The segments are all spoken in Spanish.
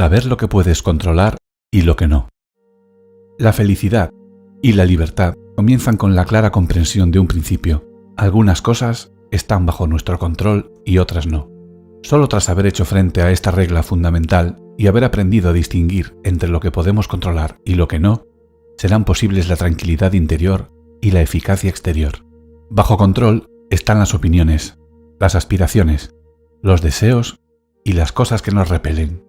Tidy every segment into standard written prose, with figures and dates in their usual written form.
Saber lo que puedes controlar y lo que no. La felicidad y la libertad comienzan con la clara comprensión de un principio. Algunas cosas están bajo nuestro control y otras no. Solo tras haber hecho frente a esta regla fundamental y haber aprendido a distinguir entre lo que podemos controlar y lo que no, serán posibles la tranquilidad interior y la eficacia exterior. Bajo control están las opiniones, las aspiraciones, los deseos y las cosas que nos repelen.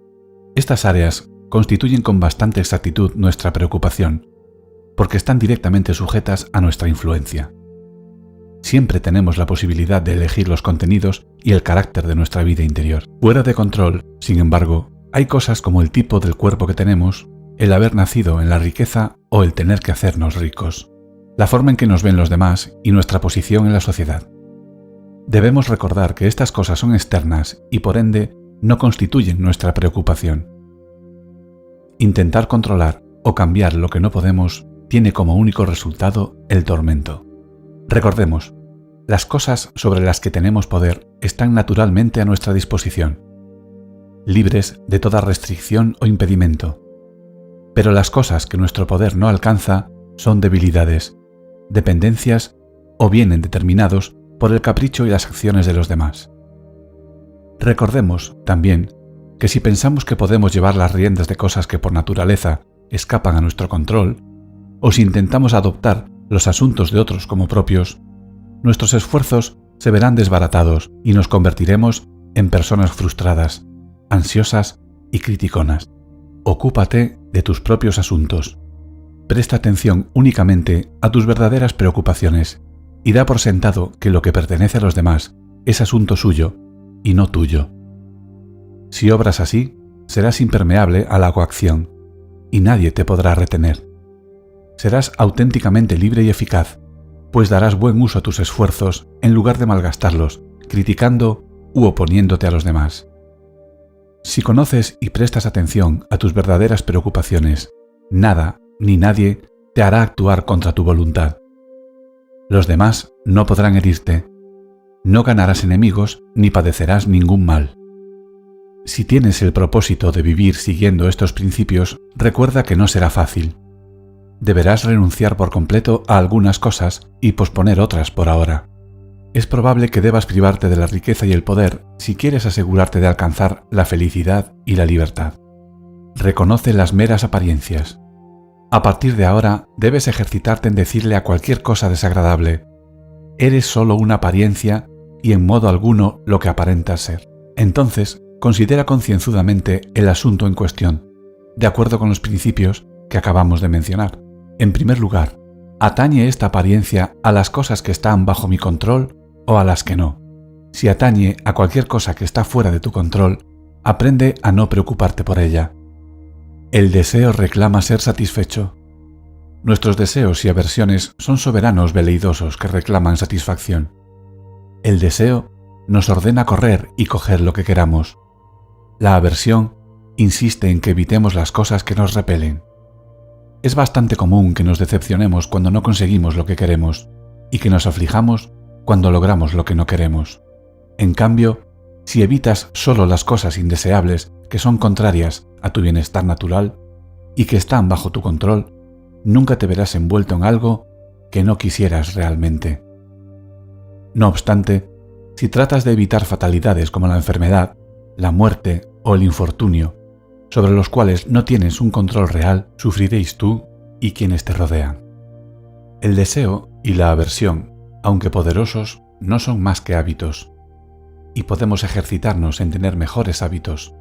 Estas áreas constituyen con bastante exactitud nuestra preocupación, porque están directamente sujetas a nuestra influencia. Siempre tenemos la posibilidad de elegir los contenidos y el carácter de nuestra vida interior. Fuera de control, sin embargo, hay cosas como el tipo del cuerpo que tenemos, el haber nacido en la riqueza o el tener que hacernos ricos, la forma en que nos ven los demás y nuestra posición en la sociedad. Debemos recordar que estas cosas son externas y por ende no constituyen nuestra preocupación. Intentar controlar o cambiar lo que no podemos tiene como único resultado el tormento. Recordemos, las cosas sobre las que tenemos poder están naturalmente a nuestra disposición, libres de toda restricción o impedimento. Pero las cosas que nuestro poder no alcanza son debilidades, dependencias o vienen determinados por el capricho y las acciones de los demás. Recordemos, también, que si pensamos que podemos llevar las riendas de cosas que por naturaleza escapan a nuestro control, o si intentamos adoptar los asuntos de otros como propios, nuestros esfuerzos se verán desbaratados y nos convertiremos en personas frustradas, ansiosas y criticonas. Ocúpate de tus propios asuntos. Presta atención únicamente a tus verdaderas preocupaciones y da por sentado que lo que pertenece a los demás es asunto suyo y no tuyo. Si obras así, serás impermeable a la coacción y nadie te podrá retener. Serás auténticamente libre y eficaz, pues darás buen uso a tus esfuerzos en lugar de malgastarlos, criticando u oponiéndote a los demás. Si conoces y prestas atención a tus verdaderas preocupaciones, nada ni nadie te hará actuar contra tu voluntad. Los demás no podrán herirte, no ganarás enemigos ni padecerás ningún mal. Si tienes el propósito de vivir siguiendo estos principios, recuerda que no será fácil. Deberás renunciar por completo a algunas cosas y posponer otras por ahora. Es probable que debas privarte de la riqueza y el poder si quieres asegurarte de alcanzar la felicidad y la libertad. Reconoce las meras apariencias. A partir de ahora, debes ejercitarte en decirle a cualquier cosa desagradable: eres solo una apariencia y en modo alguno lo que aparentas ser. Entonces, considera concienzudamente el asunto en cuestión, de acuerdo con los principios que acabamos de mencionar. En primer lugar, ¿atañe esta apariencia a las cosas que están bajo mi control o a las que no? Si atañe a cualquier cosa que está fuera de tu control, aprende a no preocuparte por ella. El deseo reclama ser satisfecho. Nuestros deseos y aversiones son soberanos veleidosos que reclaman satisfacción. El deseo nos ordena correr y coger lo que queramos. La aversión insiste en que evitemos las cosas que nos repelen. Es bastante común que nos decepcionemos cuando no conseguimos lo que queremos y que nos aflijamos cuando logramos lo que no queremos. En cambio, si evitas solo las cosas indeseables que son contrarias a tu bienestar natural y que están bajo tu control, nunca te verás envuelto en algo que no quisieras realmente. No obstante, si tratas de evitar fatalidades como la enfermedad, la muerte o el infortunio, sobre los cuales no tienes un control real, sufriréis tú y quienes te rodean. El deseo y la aversión, aunque poderosos, no son más que hábitos, y podemos ejercitarnos en tener mejores hábitos.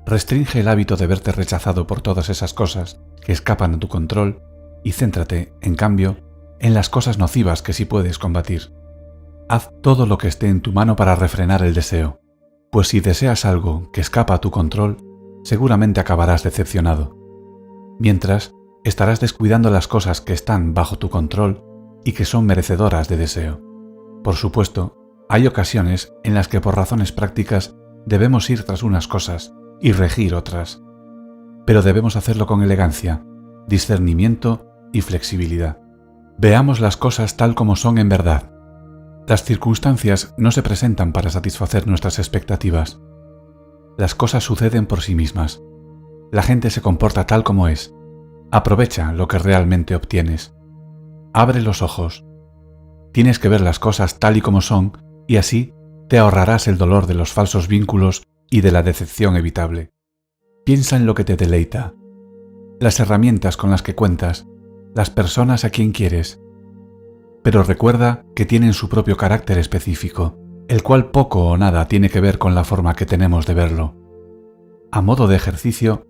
Restringe el hábito de verte rechazado por todas esas cosas que escapan a tu control y céntrate, en cambio, en las cosas nocivas que sí puedes combatir. Haz todo lo que esté en tu mano para refrenar el deseo, pues si deseas algo que escapa a tu control, seguramente acabarás decepcionado. Mientras, estarás descuidando las cosas que están bajo tu control y que son merecedoras de deseo. Por supuesto, hay ocasiones en las que por razones prácticas debemos ir tras unas cosas y regir otras, pero debemos hacerlo con elegancia, discernimiento y flexibilidad. Veamos las cosas tal como son en verdad. Las circunstancias no se presentan para satisfacer nuestras expectativas. Las cosas suceden por sí mismas, La gente se comporta tal como es. Aprovecha lo que realmente obtienes. Abre los ojos. Tienes que ver las cosas tal y como son y así te ahorrarás el dolor de los falsos vínculos y de la decepción evitable. Piensa en lo que te deleita, las herramientas con las que cuentas, las personas a quien quieres. Pero recuerda que tienen su propio carácter específico, el cual poco o nada tiene que ver con la forma que tenemos de verlo. A modo de ejercicio,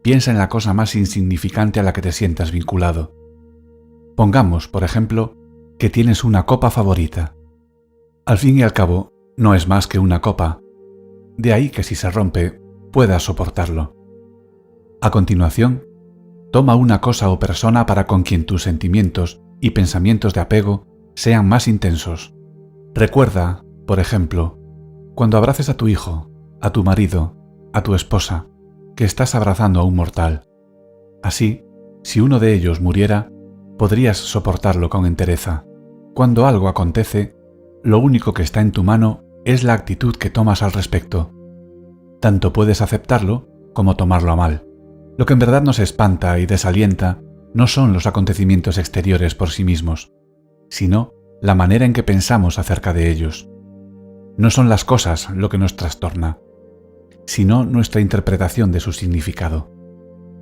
piensa en la cosa más insignificante a la que te sientas vinculado. Pongamos, por ejemplo, que tienes una copa favorita. Al fin y al cabo, no es más que una copa. De ahí que si se rompe, puedas soportarlo. A continuación, toma una cosa o persona para con quien tus sentimientos y pensamientos de apego sean más intensos. Recuerda, por ejemplo, cuando abraces a tu hijo, a tu marido, a tu esposa, que estás abrazando a un mortal. Así, si uno de ellos muriera, podrías soportarlo con entereza. Cuando algo acontece, lo único que está en tu mano es la actitud que tomas al respecto. Tanto puedes aceptarlo como tomarlo a mal. Lo que en verdad nos espanta y desalienta no son los acontecimientos exteriores por sí mismos, sino la manera en que pensamos acerca de ellos. No son las cosas lo que nos trastorna, sino nuestra interpretación de su significado.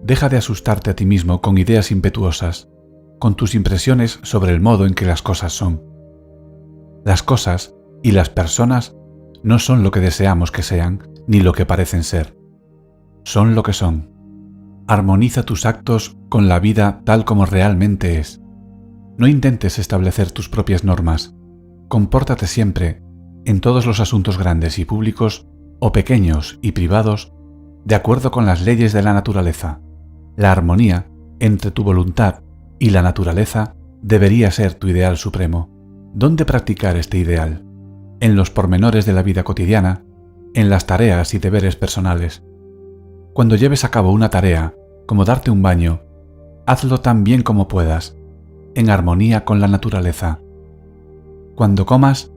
Deja de asustarte a ti mismo con ideas impetuosas, con tus impresiones sobre el modo en que las cosas son. Las cosas y las personas no son lo que deseamos que sean, ni lo que parecen ser. Son lo que son. Armoniza tus actos con la vida tal como realmente es. No intentes establecer tus propias normas. Compórtate siempre, en todos los asuntos grandes y públicos, o pequeños y privados, de acuerdo con las leyes de la naturaleza. La armonía entre tu voluntad y la naturaleza debería ser tu ideal supremo. ¿Dónde practicar este ideal? En los pormenores de la vida cotidiana, en las tareas y deberes personales. Cuando lleves a cabo una tarea, como darte un baño, hazlo tan bien como puedas, en armonía con la naturaleza. Cuando comas,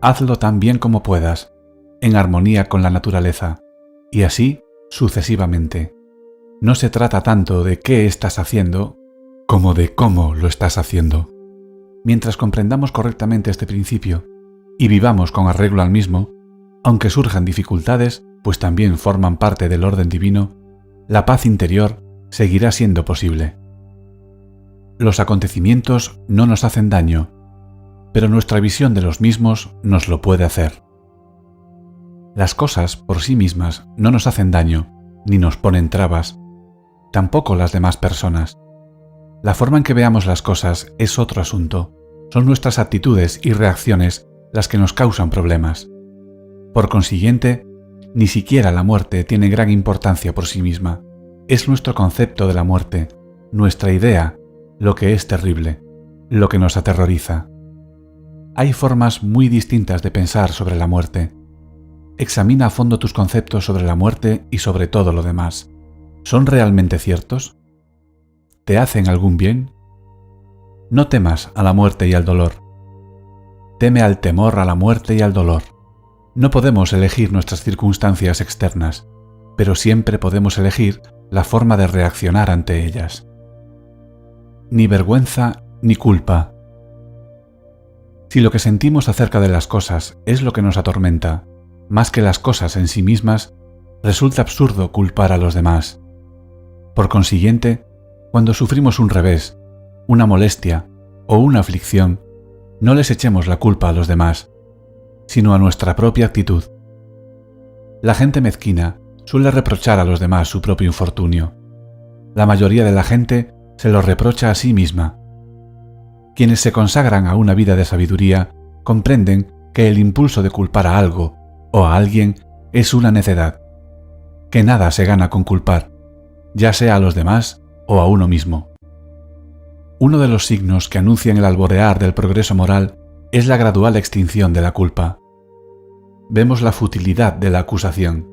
hazlo tan bien como puedas, en armonía con la naturaleza, y así sucesivamente. No se trata tanto de qué estás haciendo, como de cómo lo estás haciendo. Mientras comprendamos correctamente este principio y vivamos con arreglo al mismo, aunque surjan dificultades, pues también forman parte del orden divino, la paz interior seguirá siendo posible. Los acontecimientos no nos hacen daño, pero nuestra visión de los mismos nos lo puede hacer. Las cosas por sí mismas no nos hacen daño, ni nos ponen trabas, tampoco las demás personas. La forma en que veamos las cosas es otro asunto. Son nuestras actitudes y reacciones las que nos causan problemas. Por consiguiente, ni siquiera la muerte tiene gran importancia por sí misma. Es nuestro concepto de la muerte, nuestra idea, lo que es terrible, lo que nos aterroriza. Hay formas muy distintas de pensar sobre la muerte. Examina a fondo tus conceptos sobre la muerte y sobre todo lo demás. ¿Son realmente ciertos? ¿Te hacen algún bien? No temas a la muerte y al dolor. Teme al temor a la muerte y al dolor. No podemos elegir nuestras circunstancias externas, pero siempre podemos elegir la forma de reaccionar ante ellas. Ni vergüenza ni culpa. Si lo que sentimos acerca de las cosas es lo que nos atormenta, más que las cosas en sí mismas, resulta absurdo culpar a los demás. Por consiguiente, cuando sufrimos un revés, una molestia o una aflicción, no les echemos la culpa a los demás, sino a nuestra propia actitud. La gente mezquina suele reprochar a los demás su propio infortunio. La mayoría de la gente se lo reprocha a sí misma. Quienes se consagran a una vida de sabiduría comprenden que el impulso de culpar a algo o a alguien es una necedad, que nada se gana con culpar, ya sea a los demás o a uno mismo. Uno de los signos que anuncian el alborear del progreso moral es la gradual extinción de la culpa. Vemos la futilidad de la acusación.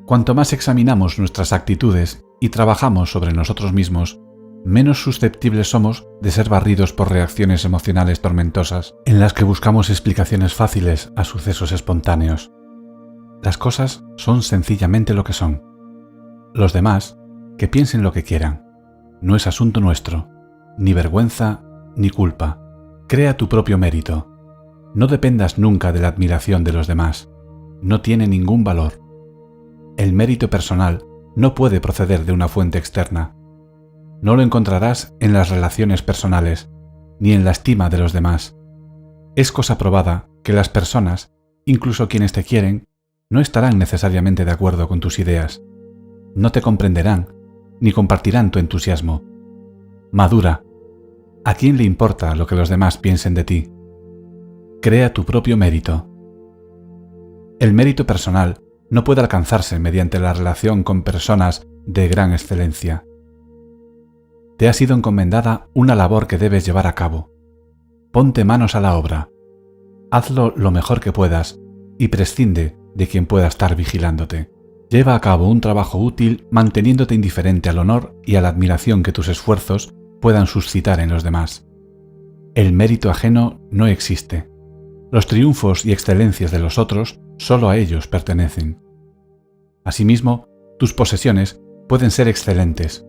Cuanto más examinamos nuestras actitudes y trabajamos sobre nosotros mismos, menos susceptibles somos de ser barridos por reacciones emocionales tormentosas, en las que buscamos explicaciones fáciles a sucesos espontáneos. Las cosas son sencillamente lo que son. Los demás que piensen lo que quieran. No es asunto nuestro, ni vergüenza ni culpa. Crea tu propio mérito. No dependas nunca de la admiración de los demás. No tiene ningún valor. El mérito personal no puede proceder de una fuente externa. No lo encontrarás en las relaciones personales, ni en la estima de los demás. Es cosa probada que las personas, incluso quienes te quieren, no estarán necesariamente de acuerdo con tus ideas. No te comprenderán, ni compartirán tu entusiasmo. Madura. ¿A quién le importa lo que los demás piensen de ti? Crea tu propio mérito. El mérito personal no puede alcanzarse mediante la relación con personas de gran excelencia. Te ha sido encomendada una labor que debes llevar a cabo. Ponte manos a la obra. Hazlo lo mejor que puedas y prescinde de quien pueda estar vigilándote. Lleva a cabo un trabajo útil manteniéndote indiferente al honor y a la admiración que tus esfuerzos puedan suscitar en los demás. El mérito ajeno no existe. Los triunfos y excelencias de los otros solo a ellos pertenecen. Asimismo, tus posesiones pueden ser excelentes,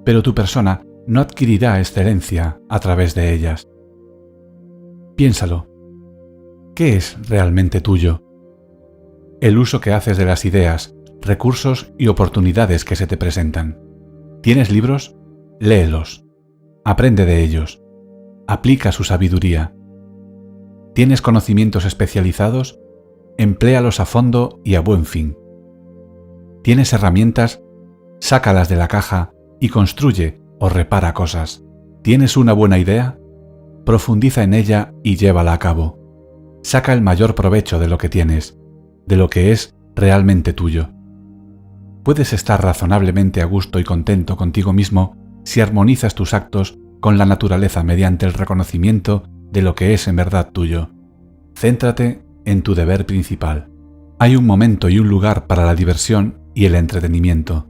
pero tu persona no adquirirá excelencia a través de ellas. Piénsalo. ¿Qué es realmente tuyo? El uso que haces de las ideas, recursos y oportunidades que se te presentan. ¿Tienes libros? Léelos. Aprende de ellos. Aplica su sabiduría. ¿Tienes conocimientos especializados? Empléalos a fondo y a buen fin. ¿Tienes herramientas? Sácalas de la caja y construye o repara cosas. ¿Tienes una buena idea? Profundiza en ella y llévala a cabo. Saca el mayor provecho de lo que tienes, de lo que es realmente tuyo. Puedes estar razonablemente a gusto y contento contigo mismo si armonizas tus actos con la naturaleza mediante el reconocimiento de lo que es en verdad tuyo. Céntrate en tu deber principal. Hay un momento y un lugar para la diversión y el entretenimiento,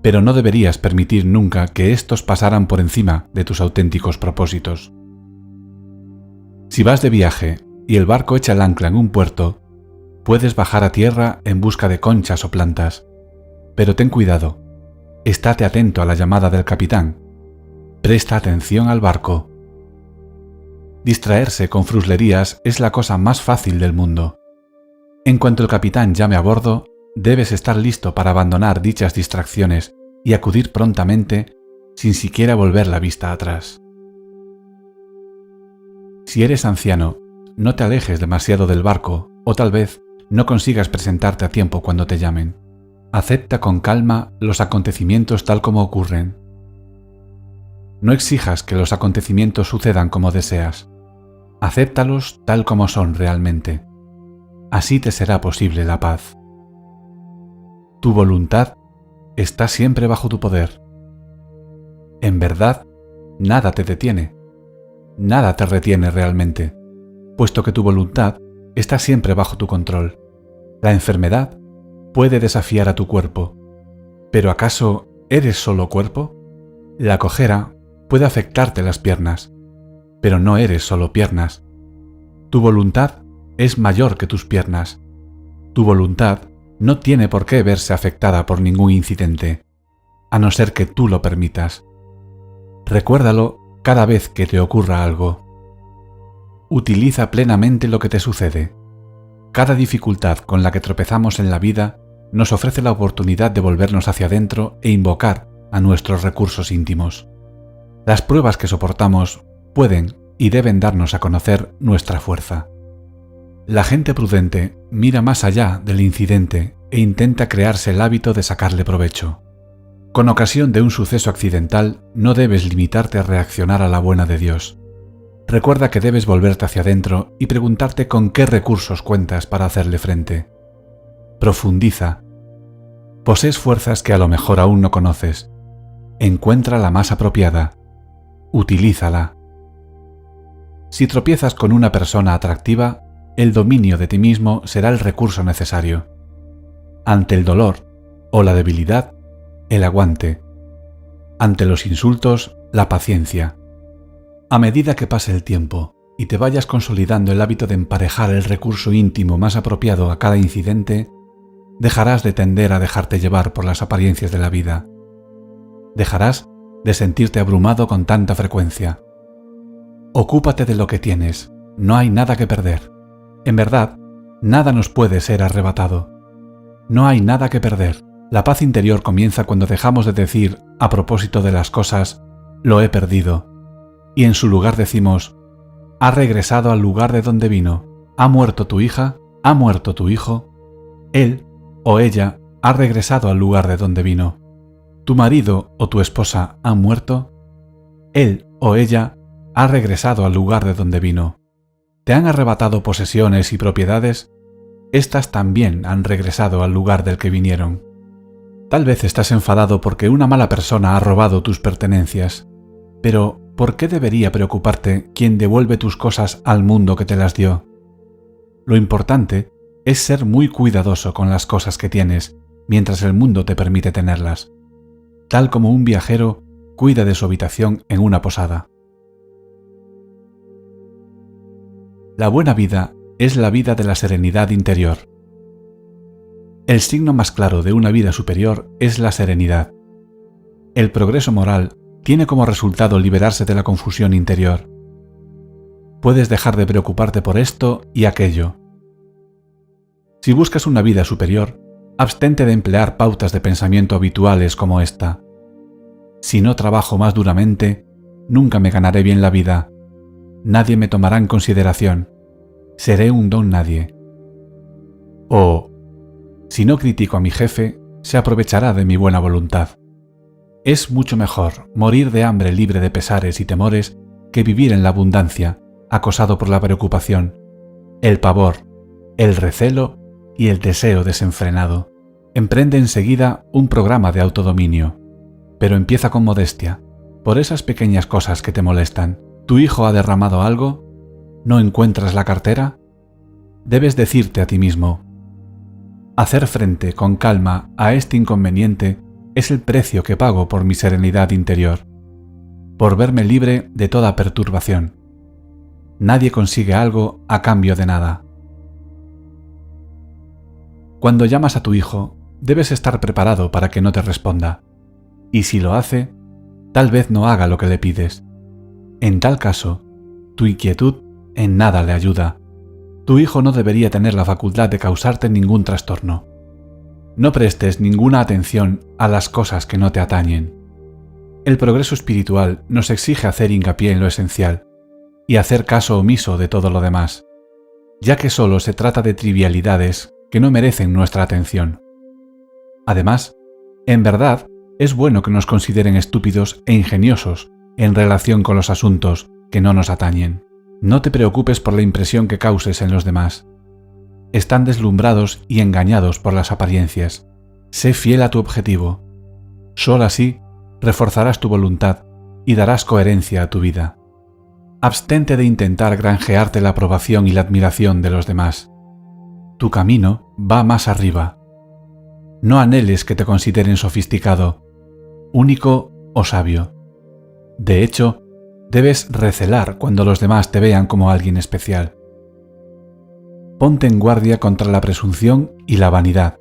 pero no deberías permitir nunca que estos pasaran por encima de tus auténticos propósitos. Si vas de viaje y el barco echa el ancla en un puerto, puedes bajar a tierra en busca de conchas o plantas, pero ten cuidado, estate atento a la llamada del capitán, presta atención al barco. Distraerse con fruslerías es la cosa más fácil del mundo. En cuanto el capitán llame a bordo, debes estar listo para abandonar dichas distracciones y acudir prontamente sin siquiera volver la vista atrás. Si eres anciano, no te alejes demasiado del barco o tal vez no consigas presentarte a tiempo cuando te llamen. Acepta con calma los acontecimientos tal como ocurren. No exijas que los acontecimientos sucedan como deseas. Acéptalos tal como son realmente. Así te será posible la paz. Tu voluntad está siempre bajo tu poder. En verdad, nada te detiene. Nada te retiene realmente, puesto que tu voluntad está siempre bajo tu control. La enfermedad puede desafiar a tu cuerpo, pero ¿acaso eres solo cuerpo? La cojera puede afectarte las piernas, pero no eres solo piernas. Tu voluntad es mayor que tus piernas. Tu voluntad no tiene por qué verse afectada por ningún incidente, a no ser que tú lo permitas. Recuérdalo cada vez que te ocurra algo. Utiliza plenamente lo que te sucede. Cada dificultad con la que tropezamos en la vida nos ofrece la oportunidad de volvernos hacia adentro e invocar a nuestros recursos íntimos. Las pruebas que soportamos pueden y deben darnos a conocer nuestra fuerza. La gente prudente mira más allá del incidente e intenta crearse el hábito de sacarle provecho. Con ocasión de un suceso accidental, no debes limitarte a reaccionar a la buena de Dios. Recuerda que debes volverte hacia adentro y preguntarte con qué recursos cuentas para hacerle frente. Profundiza. Posees fuerzas que a lo mejor aún no conoces. Encuentra la más apropiada. Utilízala. Si tropiezas con una persona atractiva, el dominio de ti mismo será el recurso necesario. Ante el dolor o la debilidad, el aguante. Ante los insultos, la paciencia. A medida que pase el tiempo y te vayas consolidando el hábito de emparejar el recurso íntimo más apropiado a cada incidente, dejarás de tender a dejarte llevar por las apariencias de la vida. Dejarás de sentirte abrumado con tanta frecuencia. Ocúpate de lo que tienes, no hay nada que perder. En verdad, nada nos puede ser arrebatado. No hay nada que perder. La paz interior comienza cuando dejamos de decir, a propósito de las cosas, lo he perdido, y en su lugar decimos, ha regresado al lugar de donde vino, ha muerto tu hija, ha muerto tu hijo, él o ella ha regresado al lugar de donde vino. ¿Tu marido o tu esposa han muerto? Él o ella ha regresado al lugar de donde vino. ¿Te han arrebatado posesiones y propiedades? Estas también han regresado al lugar del que vinieron. Tal vez estás enfadado porque una mala persona ha robado tus pertenencias, pero ¿por qué debería preocuparte quien devuelve tus cosas al mundo que te las dio? Lo importante es ser muy cuidadoso con las cosas que tienes mientras el mundo te permite tenerlas, tal como un viajero cuida de su habitación en una posada. La buena vida es la vida de la serenidad interior. El signo más claro de una vida superior es la serenidad. El progreso moral tiene como resultado liberarse de la confusión interior. Puedes dejar de preocuparte por esto y aquello. Si buscas una vida superior, abstente de emplear pautas de pensamiento habituales como esta. Si no trabajo más duramente, nunca me ganaré bien la vida. Nadie me tomará en consideración. Seré un don nadie. O, si no critico a mi jefe, se aprovechará de mi buena voluntad. Es mucho mejor morir de hambre libre de pesares y temores que vivir en la abundancia, acosado por la preocupación, el pavor, el recelo y el deseo desenfrenado. Emprende enseguida un programa de autodominio, pero empieza con modestia, por esas pequeñas cosas que te molestan. ¿Tu hijo ha derramado algo? ¿No encuentras la cartera? Debes decirte a ti mismo, hacer frente con calma a este inconveniente es el precio que pago por mi serenidad interior, por verme libre de toda perturbación. Nadie consigue algo a cambio de nada. Cuando llamas a tu hijo, debes estar preparado para que no te responda, y si lo hace, tal vez no haga lo que le pides. En tal caso, tu inquietud en nada le ayuda. Tu hijo no debería tener la facultad de causarte ningún trastorno. No prestes ninguna atención a las cosas que no te atañen. El progreso espiritual nos exige hacer hincapié en lo esencial y hacer caso omiso de todo lo demás, ya que solo se trata de trivialidades que no merecen nuestra atención. Además, en verdad, es bueno que nos consideren estúpidos e ingeniosos en relación con los asuntos que no nos atañen. No te preocupes por la impresión que causes en los demás. Están deslumbrados y engañados por las apariencias. Sé fiel a tu objetivo. Solo así reforzarás tu voluntad y darás coherencia a tu vida. Abstente de intentar granjearte la aprobación y la admiración de los demás. Tu camino va más arriba. No anheles que te consideren sofisticado, único o sabio. De hecho, debes recelar cuando los demás te vean como alguien especial. Ponte en guardia contra la presunción y la vanidad.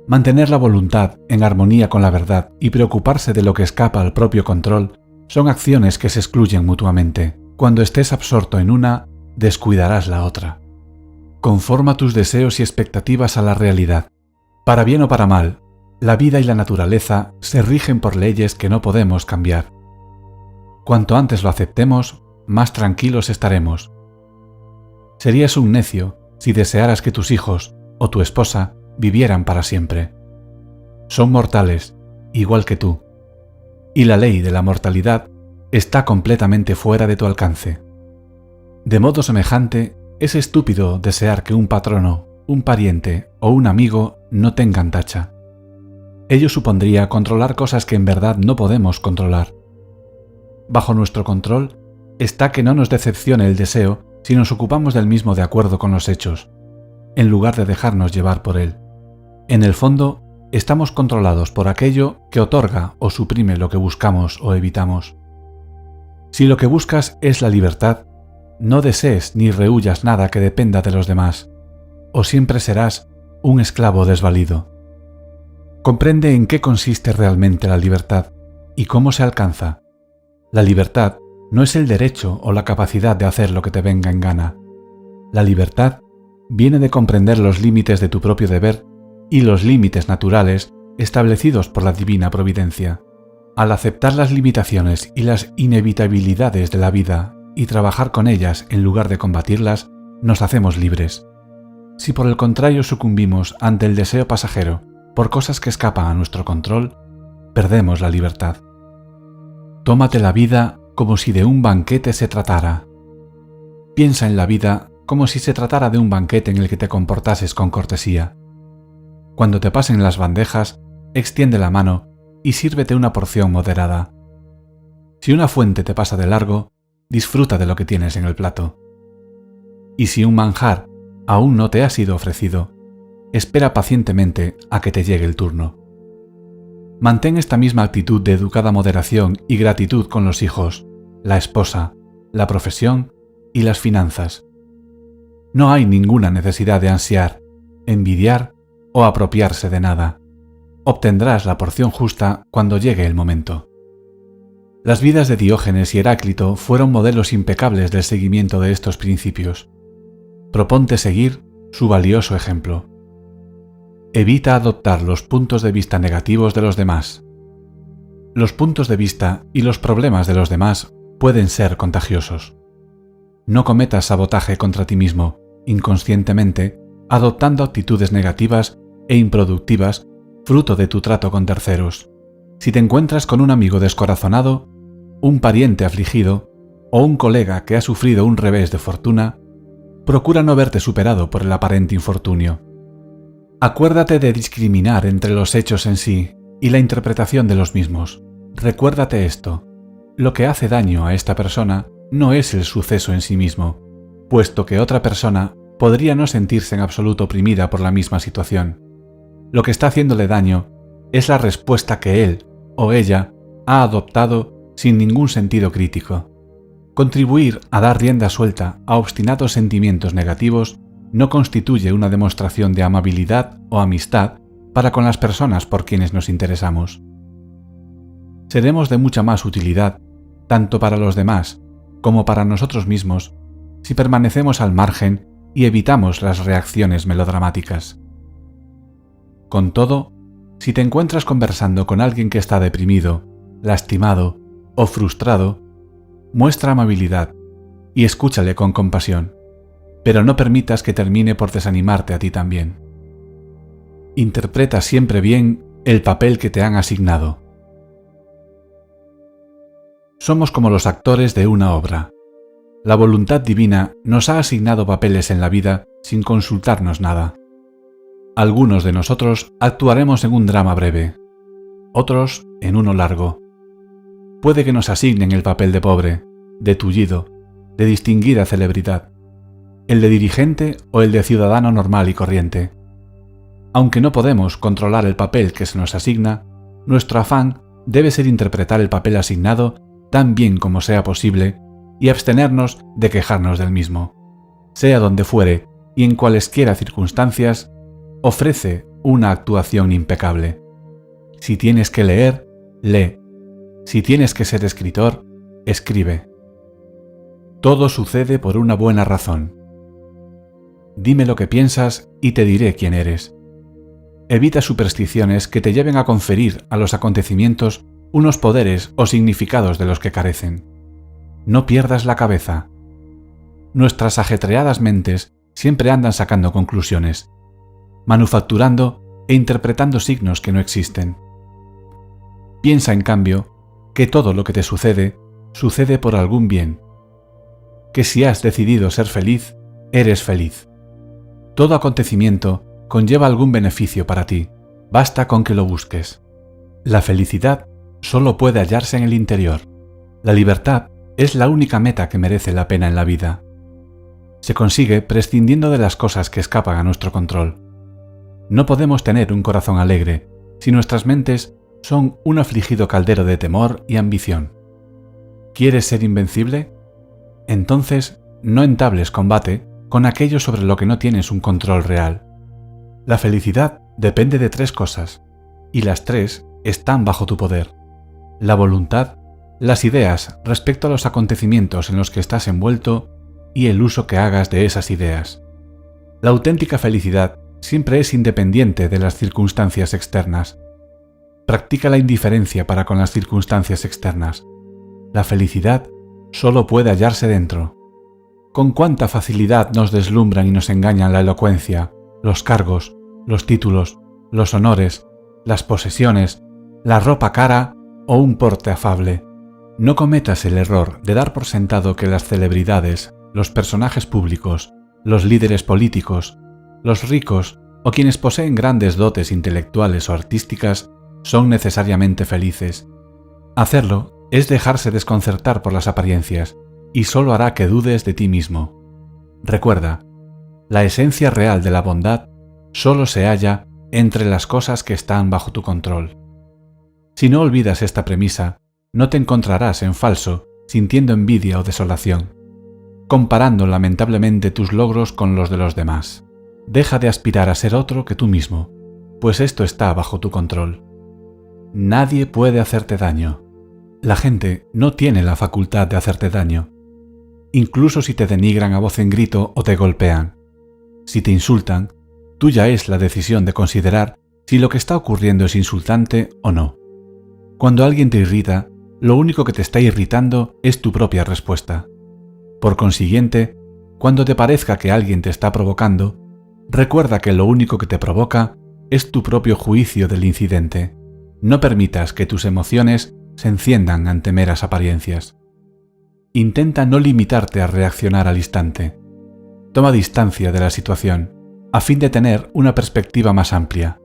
Mantener la voluntad en armonía con la verdad y preocuparse de lo que escapa al propio control son acciones que se excluyen mutuamente. Cuando estés absorto en una, descuidarás la otra. Conforma tus deseos y expectativas a la realidad. Para bien o para mal, la vida y la naturaleza se rigen por leyes que no podemos cambiar. Cuanto antes lo aceptemos, más tranquilos estaremos. Serías un necio si desearas que tus hijos o tu esposa vivieran para siempre. Son mortales, igual que tú, y la ley de la mortalidad está completamente fuera de tu alcance. De modo semejante, es estúpido desear que un patrono, un pariente o un amigo no tengan tacha. Ello supondría controlar cosas que en verdad no podemos controlar. Bajo nuestro control está que no nos decepcione el deseo si nos ocupamos del mismo de acuerdo con los hechos, en lugar de dejarnos llevar por él. En el fondo, estamos controlados por aquello que otorga o suprime lo que buscamos o evitamos. Si lo que buscas es la libertad, no desees ni rehuyas nada que dependa de los demás, o siempre serás un esclavo desvalido. Comprende en qué consiste realmente la libertad ¿Y cómo se alcanza? La libertad no es el derecho o la capacidad de hacer lo que te venga en gana. La libertad viene de comprender los límites de tu propio deber y los límites naturales establecidos por la divina providencia. Al aceptar las limitaciones y las inevitabilidades de la vida y trabajar con ellas en lugar de combatirlas, nos hacemos libres. Si por el contrario sucumbimos ante el deseo pasajero por cosas que escapan a nuestro control, perdemos la libertad. Tómate la vida como si de un banquete se tratara. Piensa en la vida como si se tratara de un banquete en el que te comportases con cortesía. Cuando te pasen las bandejas, extiende la mano y sírvete una porción moderada. Si una fuente te pasa de largo, disfruta de lo que tienes en el plato. Y si un manjar aún no te ha sido ofrecido, espera pacientemente a que te llegue el turno. Mantén esta misma actitud de educada moderación y gratitud con los hijos, la esposa, la profesión y las finanzas. No hay ninguna necesidad de ansiar, envidiar o apropiarse de nada. Obtendrás la porción justa cuando llegue el momento. Las vidas de Diógenes y Heráclito fueron modelos impecables del seguimiento de estos principios. Proponte seguir su valioso ejemplo. Evita adoptar los puntos de vista negativos de los demás. Los puntos de vista y los problemas de los demás pueden ser contagiosos. No cometas sabotaje contra ti mismo, inconscientemente, adoptando actitudes negativas e improductivas fruto de tu trato con terceros. Si te encuentras con un amigo descorazonado, un pariente afligido o un colega que ha sufrido un revés de fortuna, procura no verte superado por el aparente infortunio. Acuérdate de discriminar entre los hechos en sí y la interpretación de los mismos. Recuérdate esto: lo que hace daño a esta persona no es el suceso en sí mismo, puesto que otra persona podría no sentirse en absoluto oprimida por la misma situación. Lo que está haciéndole daño es la respuesta que él o ella ha adoptado sin ningún sentido crítico. Contribuir a dar rienda suelta a obstinados sentimientos negativos no constituye una demostración de amabilidad o amistad para con las personas por quienes nos interesamos. Seremos de mucha más utilidad, tanto para los demás como para nosotros mismos, si permanecemos al margen y evitamos las reacciones melodramáticas. Con todo, si te encuentras conversando con alguien que está deprimido, lastimado o frustrado, muestra amabilidad y escúchale con compasión, pero no permitas que termine por desanimarte a ti también. Interpreta siempre bien el papel que te han asignado. Somos como los actores de una obra. La voluntad divina nos ha asignado papeles en la vida sin consultarnos nada. Algunos de nosotros actuaremos en un drama breve, otros en uno largo. Puede que nos asignen el papel de pobre, de tullido, de distinguida celebridad, el de dirigente o el de ciudadano normal y corriente. Aunque no podemos controlar el papel que se nos asigna, nuestro afán debe ser interpretar el papel asignado tan bien como sea posible y abstenernos de quejarnos del mismo. Sea donde fuere y en cualesquiera circunstancias, ofrece una actuación impecable. Si tienes que leer, lee. Si tienes que ser escritor, escribe. Todo sucede por una buena razón. Dime lo que piensas y te diré quién eres. Evita supersticiones que te lleven a conferir a los acontecimientos unos poderes o significados de los que carecen. No pierdas la cabeza. Nuestras ajetreadas mentes siempre andan sacando conclusiones, manufacturando e interpretando signos que no existen. Piensa, en cambio, que todo lo que te sucede, sucede por algún bien. Que si has decidido ser feliz, eres feliz. Todo acontecimiento conlleva algún beneficio para ti, basta con que lo busques. La felicidad solo puede hallarse en el interior. La libertad es la única meta que merece la pena en la vida. Se consigue prescindiendo de las cosas que escapan a nuestro control. No podemos tener un corazón alegre si nuestras mentes son un afligido caldero de temor y ambición. ¿Quieres ser invencible? Entonces no entables combate con aquello sobre lo que no tienes un control real. La felicidad depende de 3 cosas, y las 3 están bajo tu poder: la voluntad, las ideas respecto a los acontecimientos en los que estás envuelto y el uso que hagas de esas ideas. La auténtica felicidad siempre es independiente de las circunstancias externas. Practica la indiferencia para con las circunstancias externas. La felicidad solo puede hallarse dentro. Con cuánta facilidad nos deslumbran y nos engañan la elocuencia, los cargos, los títulos, los honores, las posesiones, la ropa cara o un porte afable. No cometas el error de dar por sentado que las celebridades, los personajes públicos, los líderes políticos, los ricos o quienes poseen grandes dotes intelectuales o artísticas son necesariamente felices. Hacerlo es dejarse desconcertar por las apariencias y solo hará que dudes de ti mismo. Recuerda, la esencia real de la bondad solo se halla entre las cosas que están bajo tu control. Si no olvidas esta premisa, no te encontrarás en falso sintiendo envidia o desolación, comparando lamentablemente tus logros con los de los demás. Deja de aspirar a ser otro que tú mismo, pues esto está bajo tu control. Nadie puede hacerte daño. La gente no tiene la facultad de hacerte daño, incluso si te denigran a voz en grito o te golpean. Si te insultan, tuya es la decisión de considerar si lo que está ocurriendo es insultante o no. Cuando alguien te irrita, lo único que te está irritando es tu propia respuesta. Por consiguiente, cuando te parezca que alguien te está provocando, recuerda que lo único que te provoca es tu propio juicio del incidente. No permitas que tus emociones se enciendan ante meras apariencias. Intenta no limitarte a reaccionar al instante. Toma distancia de la situación, a fin de tener una perspectiva más amplia.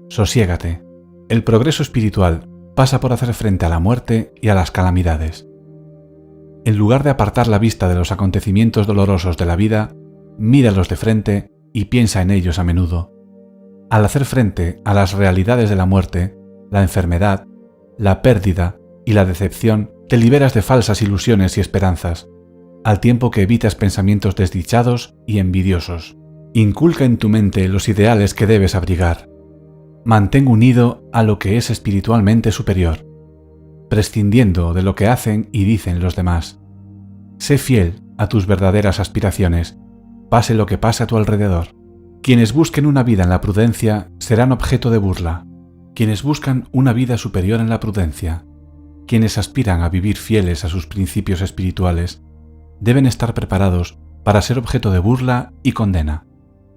Sosiégate. El progreso espiritual pasa por hacer frente a la muerte y a las calamidades. En lugar de apartar la vista de los acontecimientos dolorosos de la vida, míralos de frente y piensa en ellos a menudo. Al hacer frente a las realidades de la muerte, la enfermedad, la pérdida y la decepción, te liberas de falsas ilusiones y esperanzas, al tiempo que evitas pensamientos desdichados y envidiosos. Inculca en tu mente los ideales que debes abrigar. Mantén unido a lo que es espiritualmente superior, prescindiendo de lo que hacen y dicen los demás. Sé fiel a tus verdaderas aspiraciones, pase lo que pase a tu alrededor. Quienes busquen una vida en la prudencia serán objeto de burla. Quienes buscan una vida superior en la prudencia, quienes aspiran a vivir fieles a sus principios espirituales, deben estar preparados para ser objeto de burla y condena.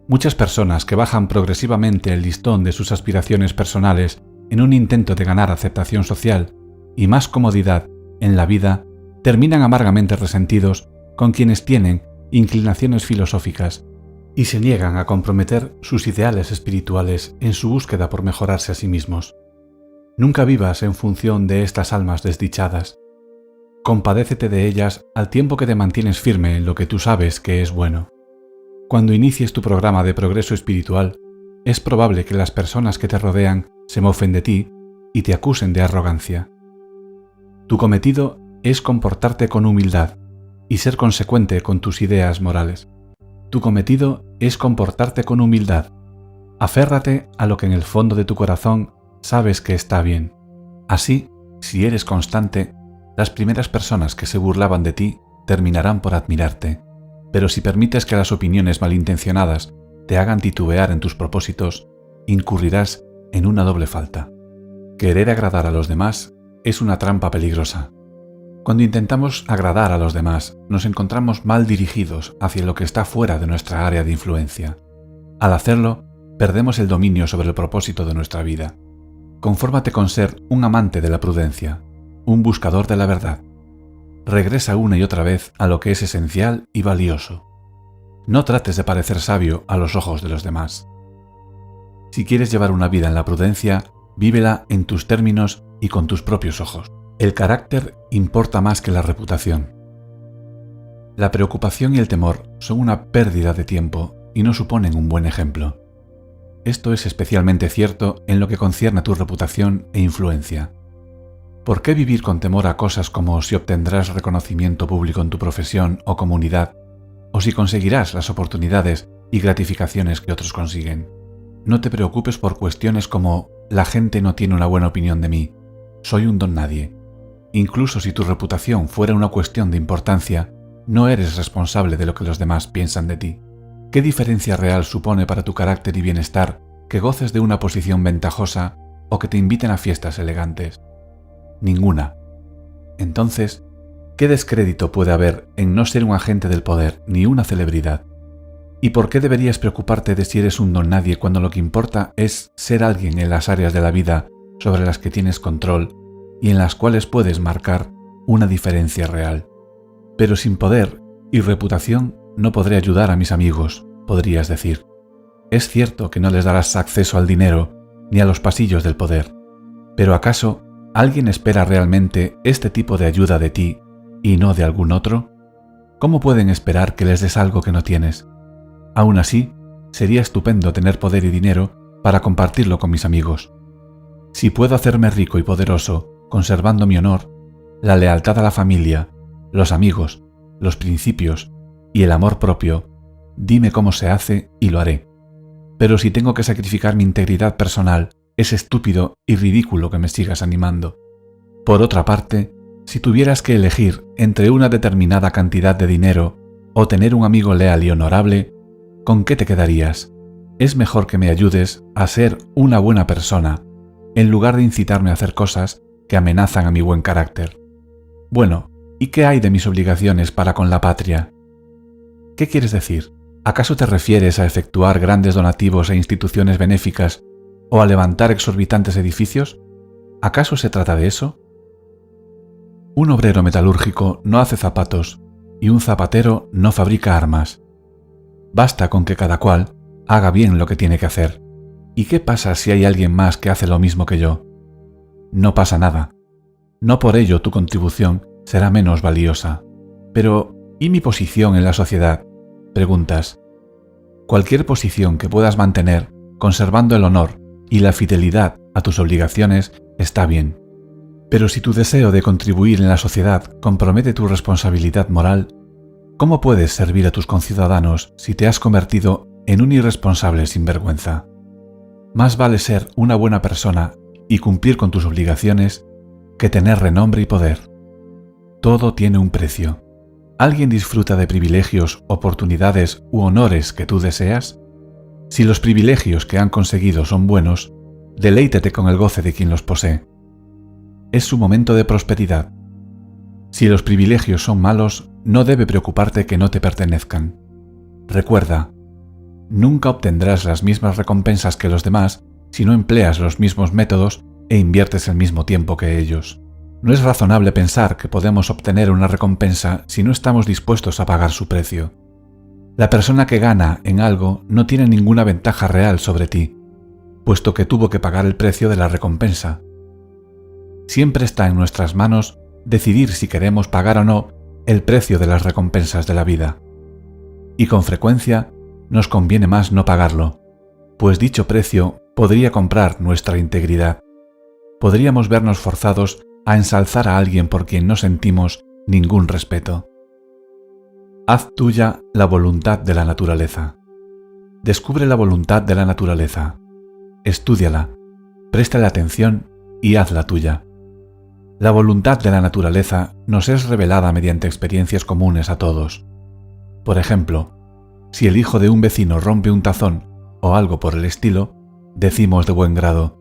Muchas personas que bajan progresivamente el listón de sus aspiraciones personales en un intento de ganar aceptación social y más comodidad en la vida, terminan amargamente resentidos con quienes tienen inclinaciones filosóficas y se niegan a comprometer sus ideales espirituales en su búsqueda por mejorarse a sí mismos. Nunca vivas en función de estas almas desdichadas. Compadécete de ellas al tiempo que te mantienes firme en lo que tú sabes que es bueno. Cuando inicies tu programa de progreso espiritual, es probable que las personas que te rodean se mofen de ti y te acusen de arrogancia. Tu cometido es comportarte con humildad y ser consecuente con tus ideas morales. Tu cometido es comportarte con humildad. Aférrate a lo que en el fondo de tu corazón sabes que está bien. Así, si eres constante, las primeras personas que se burlaban de ti terminarán por admirarte. Pero si permites que las opiniones malintencionadas te hagan titubear en tus propósitos, incurrirás en una doble falta. Querer agradar a los demás es una trampa peligrosa. Cuando intentamos agradar a los demás, nos encontramos mal dirigidos hacia lo que está fuera de nuestra área de influencia. Al hacerlo, perdemos el dominio sobre el propósito de nuestra vida. Confórmate con ser un amante de la prudencia, un buscador de la verdad. Regresa una y otra vez a lo que es esencial y valioso. No trates de parecer sabio a los ojos de los demás. Si quieres llevar una vida en la prudencia, vívela en tus términos y con tus propios ojos. El carácter importa más que la reputación. La preocupación y el temor son una pérdida de tiempo y no suponen un buen ejemplo. Esto es especialmente cierto en lo que concierne a tu reputación e influencia. ¿Por qué vivir con temor a cosas como si obtendrás reconocimiento público en tu profesión o comunidad, o si conseguirás las oportunidades y gratificaciones que otros consiguen? No te preocupes por cuestiones como «la gente no tiene una buena opinión de mí», soy un don nadie. Incluso si tu reputación fuera una cuestión de importancia, no eres responsable de lo que los demás piensan de ti. ¿Qué diferencia real supone para tu carácter y bienestar que goces de una posición ventajosa o que te inviten a fiestas elegantes? Ninguna. Entonces, ¿qué descrédito puede haber en no ser un agente del poder ni una celebridad? ¿Y por qué deberías preocuparte de si eres un don nadie cuando lo que importa es ser alguien en las áreas de la vida sobre las que tienes control y en las cuales puedes marcar una diferencia real? Pero sin poder y reputación no podré ayudar a mis amigos, podrías decir. Es cierto que no les darás acceso al dinero ni a los pasillos del poder, pero ¿acaso alguien espera realmente este tipo de ayuda de ti y no de algún otro? ¿Cómo pueden esperar que les des algo que no tienes? Aún así, sería estupendo tener poder y dinero para compartirlo con mis amigos. Si puedo hacerme rico y poderoso, conservando mi honor, la lealtad a la familia, los amigos, los principios y el amor propio, dime cómo se hace y lo haré. Pero si tengo que sacrificar mi integridad personal, es estúpido y ridículo que me sigas animando. Por otra parte, si tuvieras que elegir entre una determinada cantidad de dinero o tener un amigo leal y honorable, ¿con qué te quedarías? Es mejor que me ayudes a ser una buena persona, en lugar de incitarme a hacer cosas que amenazan a mi buen carácter. Bueno, ¿y qué hay de mis obligaciones para con la patria? ¿Qué quieres decir? ¿Acaso te refieres a efectuar grandes donativos a instituciones benéficas o a levantar exorbitantes edificios? ¿Acaso se trata de eso? Un obrero metalúrgico no hace zapatos y un zapatero no fabrica armas. Basta con que cada cual haga bien lo que tiene que hacer. ¿Y qué pasa si hay alguien más que hace lo mismo que yo? No pasa nada. No por ello tu contribución será menos valiosa. Pero, ¿y mi posición en la sociedad? Preguntas. Cualquier posición que puedas mantener, conservando el honor y la fidelidad a tus obligaciones, está bien. Pero si tu deseo de contribuir en la sociedad compromete tu responsabilidad moral, ¿cómo puedes servir a tus conciudadanos si te has convertido en un irresponsable sinvergüenza? Más vale ser una buena persona y cumplir con tus obligaciones que tener renombre y poder. Todo tiene un precio. ¿Alguien disfruta de privilegios, oportunidades u honores que tú deseas? Si los privilegios que han conseguido son buenos, deleítate con el goce de quien los posee. Es su momento de prosperidad. Si los privilegios son malos, no debe preocuparte que no te pertenezcan. Recuerda, nunca obtendrás las mismas recompensas que los demás si no empleas los mismos métodos e inviertes el mismo tiempo que ellos. No es razonable pensar que podemos obtener una recompensa si no estamos dispuestos a pagar su precio. La persona que gana en algo no tiene ninguna ventaja real sobre ti, puesto que tuvo que pagar el precio de la recompensa. Siempre está en nuestras manos decidir si queremos pagar o no el precio de las recompensas de la vida. Y con frecuencia nos conviene más no pagarlo, pues dicho precio podría comprar nuestra integridad. Podríamos vernos forzados a ensalzar a alguien por quien no sentimos ningún respeto. Haz tuya la voluntad de la naturaleza. Descubre la voluntad de la naturaleza. Estúdiala, préstale atención y hazla tuya. La voluntad de la naturaleza nos es revelada mediante experiencias comunes a todos. Por ejemplo, si el hijo de un vecino rompe un tazón o algo por el estilo, decimos de buen grado: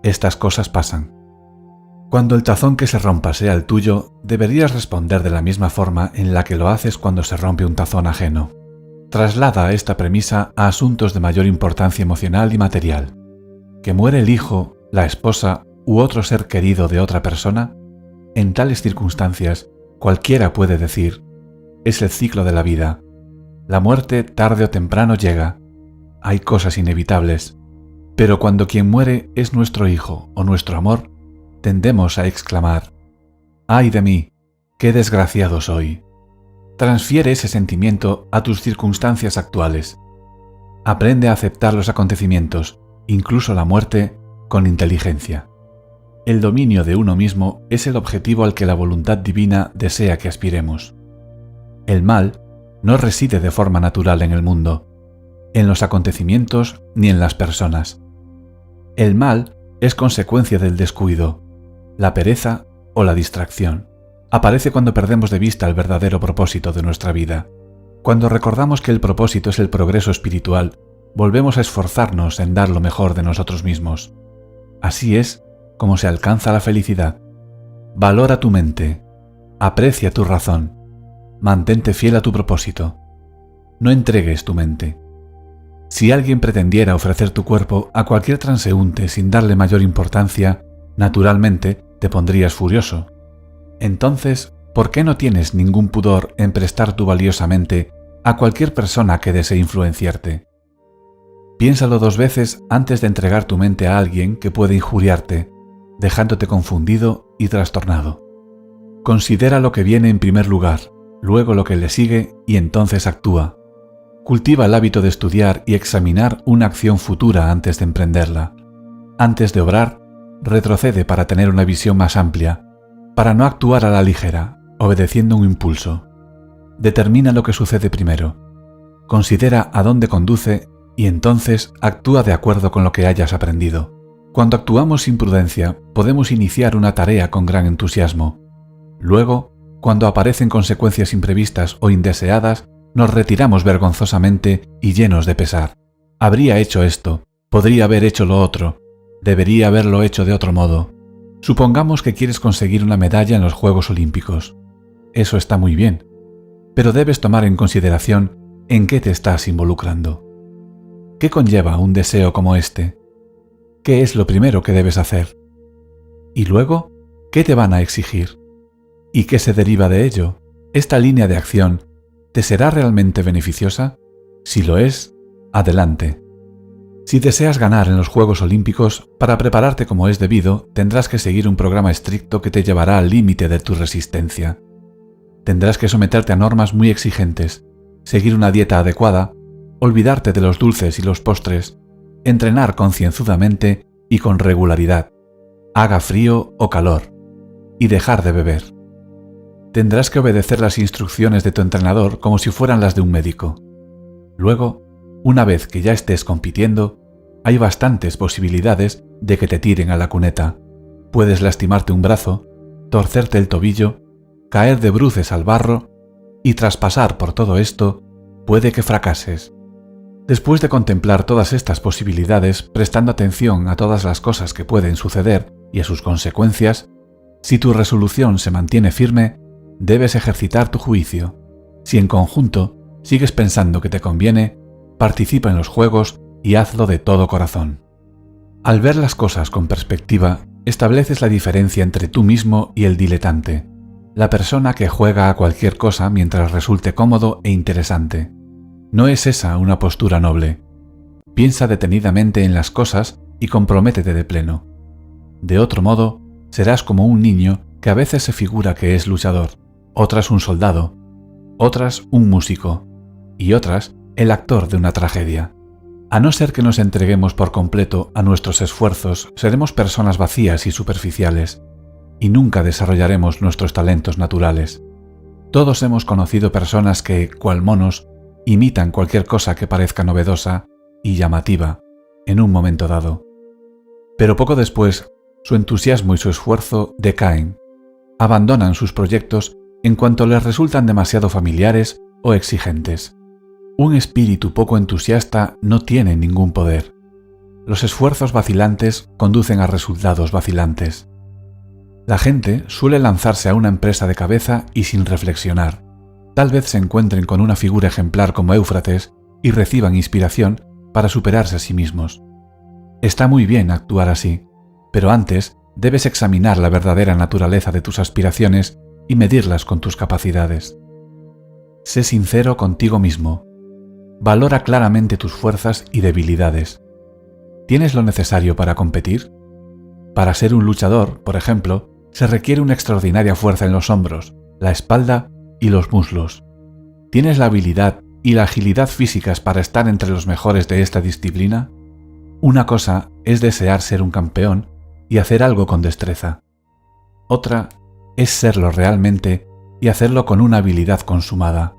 estas cosas pasan. Cuando el tazón que se rompa sea el tuyo, deberías responder de la misma forma en la que lo haces cuando se rompe un tazón ajeno. Traslada esta premisa a asuntos de mayor importancia emocional y material. Que muere el hijo, la esposa u otro ser querido de otra persona, en tales circunstancias cualquiera puede decir: es el ciclo de la vida. La muerte tarde o temprano llega. Hay cosas inevitables. Pero cuando quien muere es nuestro hijo o nuestro amor, tendemos a exclamar: ¡ay de mí! ¡Qué desgraciado soy! Transfiere ese sentimiento a tus circunstancias actuales. Aprende a aceptar los acontecimientos, incluso la muerte, con inteligencia. El dominio de uno mismo es el objetivo al que la voluntad divina desea que aspiremos. El mal no reside de forma natural en el mundo, en los acontecimientos ni en las personas. El mal es consecuencia del descuido, la pereza o la distracción. Aparece cuando perdemos de vista el verdadero propósito de nuestra vida. Cuando recordamos que el propósito es el progreso espiritual, volvemos a esforzarnos en dar lo mejor de nosotros mismos. Así es como se alcanza la felicidad. Valora tu mente, aprecia tu razón, mantente fiel a tu propósito. No entregues tu mente. Si alguien pretendiera ofrecer tu cuerpo a cualquier transeúnte sin darle mayor importancia, naturalmente te pondrías furioso. Entonces, ¿por qué no tienes ningún pudor en prestar tu valiosa mente a cualquier persona que desee influenciarte? Piénsalo 2 veces antes de entregar tu mente a alguien que puede injuriarte, dejándote confundido y trastornado. Considera lo que viene en primer lugar, luego lo que le sigue y entonces actúa. Cultiva el hábito de estudiar y examinar una acción futura antes de emprenderla. Antes de obrar, retrocede para tener una visión más amplia, para no actuar a la ligera, obedeciendo un impulso. Determina lo que sucede primero. Considera a dónde conduce y entonces actúa de acuerdo con lo que hayas aprendido. Cuando actuamos sin prudencia, podemos iniciar una tarea con gran entusiasmo. Luego, cuando aparecen consecuencias imprevistas o indeseadas, nos retiramos vergonzosamente y llenos de pesar. Habría hecho esto, podría haber hecho lo otro, debería haberlo hecho de otro modo. Supongamos que quieres conseguir una medalla en los Juegos Olímpicos. Eso está muy bien, pero debes tomar en consideración en qué te estás involucrando. ¿Qué conlleva un deseo como este? ¿Qué es lo primero que debes hacer? Y luego, ¿qué te van a exigir? ¿Y qué se deriva de ello? ¿Esta línea de acción te será realmente beneficiosa? Si lo es, adelante. Si deseas ganar en los Juegos Olímpicos, para prepararte como es debido, tendrás que seguir un programa estricto que te llevará al límite de tu resistencia. Tendrás que someterte a normas muy exigentes, seguir una dieta adecuada, olvidarte de los dulces y los postres, entrenar concienzudamente y con regularidad, haga frío o calor, y dejar de beber. Tendrás que obedecer las instrucciones de tu entrenador como si fueran las de un médico. Luego, una vez que ya estés compitiendo, hay bastantes posibilidades de que te tiren a la cuneta. Puedes lastimarte un brazo, torcerte el tobillo, caer de bruces al barro y tras pasar por todo esto, puede que fracases. Después de contemplar todas estas posibilidades, prestando atención a todas las cosas que pueden suceder y a sus consecuencias, si tu resolución se mantiene firme, debes ejercitar tu juicio. Si en conjunto sigues pensando que te conviene, participa en los juegos y hazlo de todo corazón. Al ver las cosas con perspectiva, estableces la diferencia entre tú mismo y el diletante, la persona que juega a cualquier cosa mientras resulte cómodo e interesante. No es esa una postura noble. Piensa detenidamente en las cosas y comprométete de pleno. De otro modo, serás como un niño que a veces se figura que es luchador, otras un soldado, otras un músico y otras el actor de una tragedia. A no ser que nos entreguemos por completo a nuestros esfuerzos, seremos personas vacías y superficiales, y nunca desarrollaremos nuestros talentos naturales. Todos hemos conocido personas que, cual monos, imitan cualquier cosa que parezca novedosa y llamativa en un momento dado. Pero poco después, su entusiasmo y su esfuerzo decaen. Abandonan sus proyectos en cuanto les resultan demasiado familiares o exigentes. Un espíritu poco entusiasta no tiene ningún poder. Los esfuerzos vacilantes conducen a resultados vacilantes. La gente suele lanzarse a una empresa de cabeza y sin reflexionar. Tal vez se encuentren con una figura ejemplar como Éufrates y reciban inspiración para superarse a sí mismos. Está muy bien actuar así, pero antes debes examinar la verdadera naturaleza de tus aspiraciones y medirlas con tus capacidades. Sé sincero contigo mismo. Valora claramente tus fuerzas y debilidades. ¿Tienes lo necesario para competir? Para ser un luchador, por ejemplo, se requiere una extraordinaria fuerza en los hombros, la espalda y los muslos. ¿Tienes la habilidad y la agilidad físicas para estar entre los mejores de esta disciplina? Una cosa es desear ser un campeón y hacer algo con destreza. Otra es serlo realmente y hacerlo con una habilidad consumada.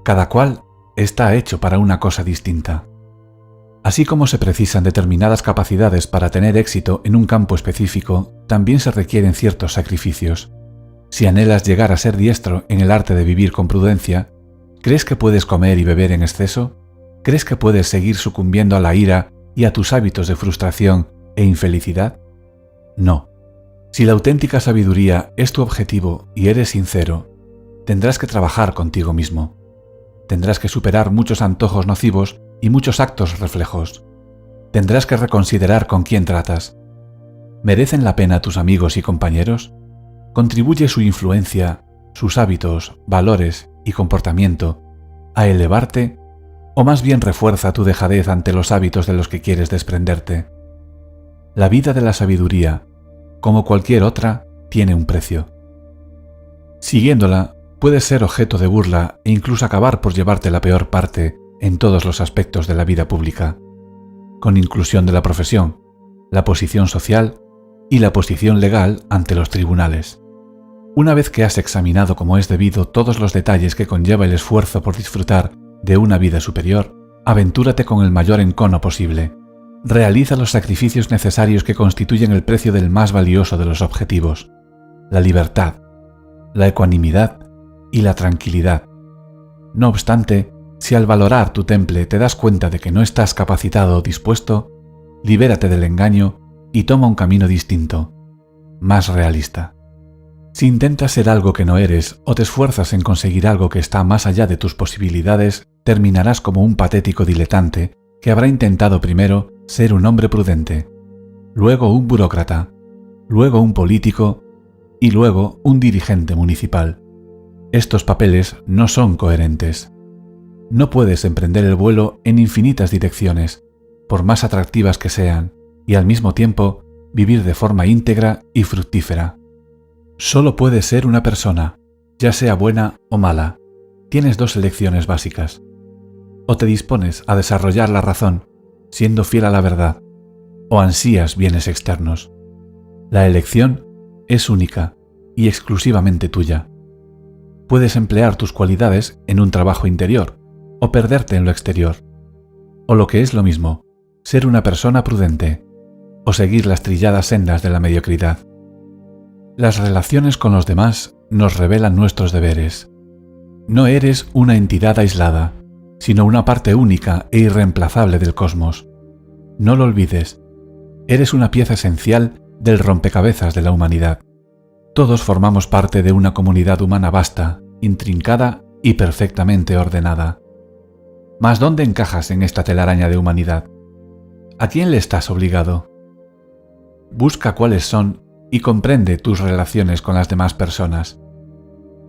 Cada cual está hecho para una cosa distinta. Así como se precisan determinadas capacidades para tener éxito en un campo específico, también se requieren ciertos sacrificios. Si anhelas llegar a ser diestro en el arte de vivir con prudencia, ¿crees que puedes comer y beber en exceso? ¿Crees que puedes seguir sucumbiendo a la ira y a tus hábitos de frustración e infelicidad? No. Si la auténtica sabiduría es tu objetivo y eres sincero, tendrás que trabajar contigo mismo. Tendrás que superar muchos antojos nocivos y muchos actos reflejos. Tendrás que reconsiderar con quién tratas. ¿Merecen la pena tus amigos y compañeros? ¿Contribuye su influencia, sus hábitos, valores y comportamiento a elevarte o más bien refuerza tu dejadez ante los hábitos de los que quieres desprenderte? La vida de la sabiduría, como cualquier otra, tiene un precio. Siguiéndola, puedes ser objeto de burla e incluso acabar por llevarte la peor parte en todos los aspectos de la vida pública, con inclusión de la profesión, la posición social y la posición legal ante los tribunales. Una vez que has examinado como es debido todos los detalles que conlleva el esfuerzo por disfrutar de una vida superior, aventúrate con el mayor encono posible. Realiza los sacrificios necesarios que constituyen el precio del más valioso de los objetivos: la libertad, la ecuanimidad y la tranquilidad. No obstante, si al valorar tu temple te das cuenta de que no estás capacitado o dispuesto, libérate del engaño y toma un camino distinto, más realista. Si intentas ser algo que no eres o te esfuerzas en conseguir algo que está más allá de tus posibilidades, terminarás como un patético diletante que habrá intentado primero ser un hombre prudente, luego un burócrata, luego un político y luego un dirigente municipal. Estos papeles no son coherentes. No puedes emprender el vuelo en infinitas direcciones, por más atractivas que sean, y al mismo tiempo vivir de forma íntegra y fructífera. Solo puedes ser una persona, ya sea buena o mala. Tienes dos elecciones básicas. O te dispones a desarrollar la razón, siendo fiel a la verdad, o ansías bienes externos. La elección es única y exclusivamente tuya. Puedes emplear tus cualidades en un trabajo interior, o perderte en lo exterior. O lo que es lo mismo, ser una persona prudente, o seguir las trilladas sendas de la mediocridad. Las relaciones con los demás nos revelan nuestros deberes. No eres una entidad aislada, sino una parte única e irreemplazable del cosmos. No lo olvides, eres una pieza esencial del rompecabezas de la humanidad. Todos formamos parte de una comunidad humana vasta, intrincada y perfectamente ordenada. Mas ¿dónde encajas en esta telaraña de humanidad? ¿A quién le estás obligado? Busca cuáles son y comprende tus relaciones con las demás personas.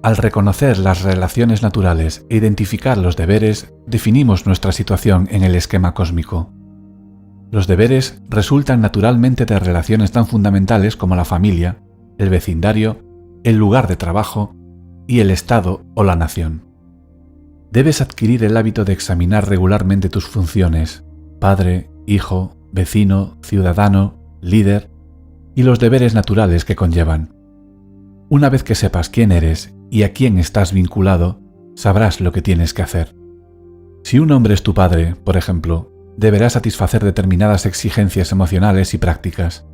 Al reconocer las relaciones naturales e identificar los deberes, definimos nuestra situación en el esquema cósmico. Los deberes resultan naturalmente de relaciones tan fundamentales como la familia, el vecindario, el lugar de trabajo y el Estado o la nación. Debes adquirir el hábito de examinar regularmente tus funciones: padre, hijo, vecino, ciudadano, líder, y los deberes naturales que conllevan. Una vez que sepas quién eres y a quién estás vinculado, sabrás lo que tienes que hacer. Si un hombre es tu padre, por ejemplo, deberás satisfacer determinadas exigencias emocionales y prácticas.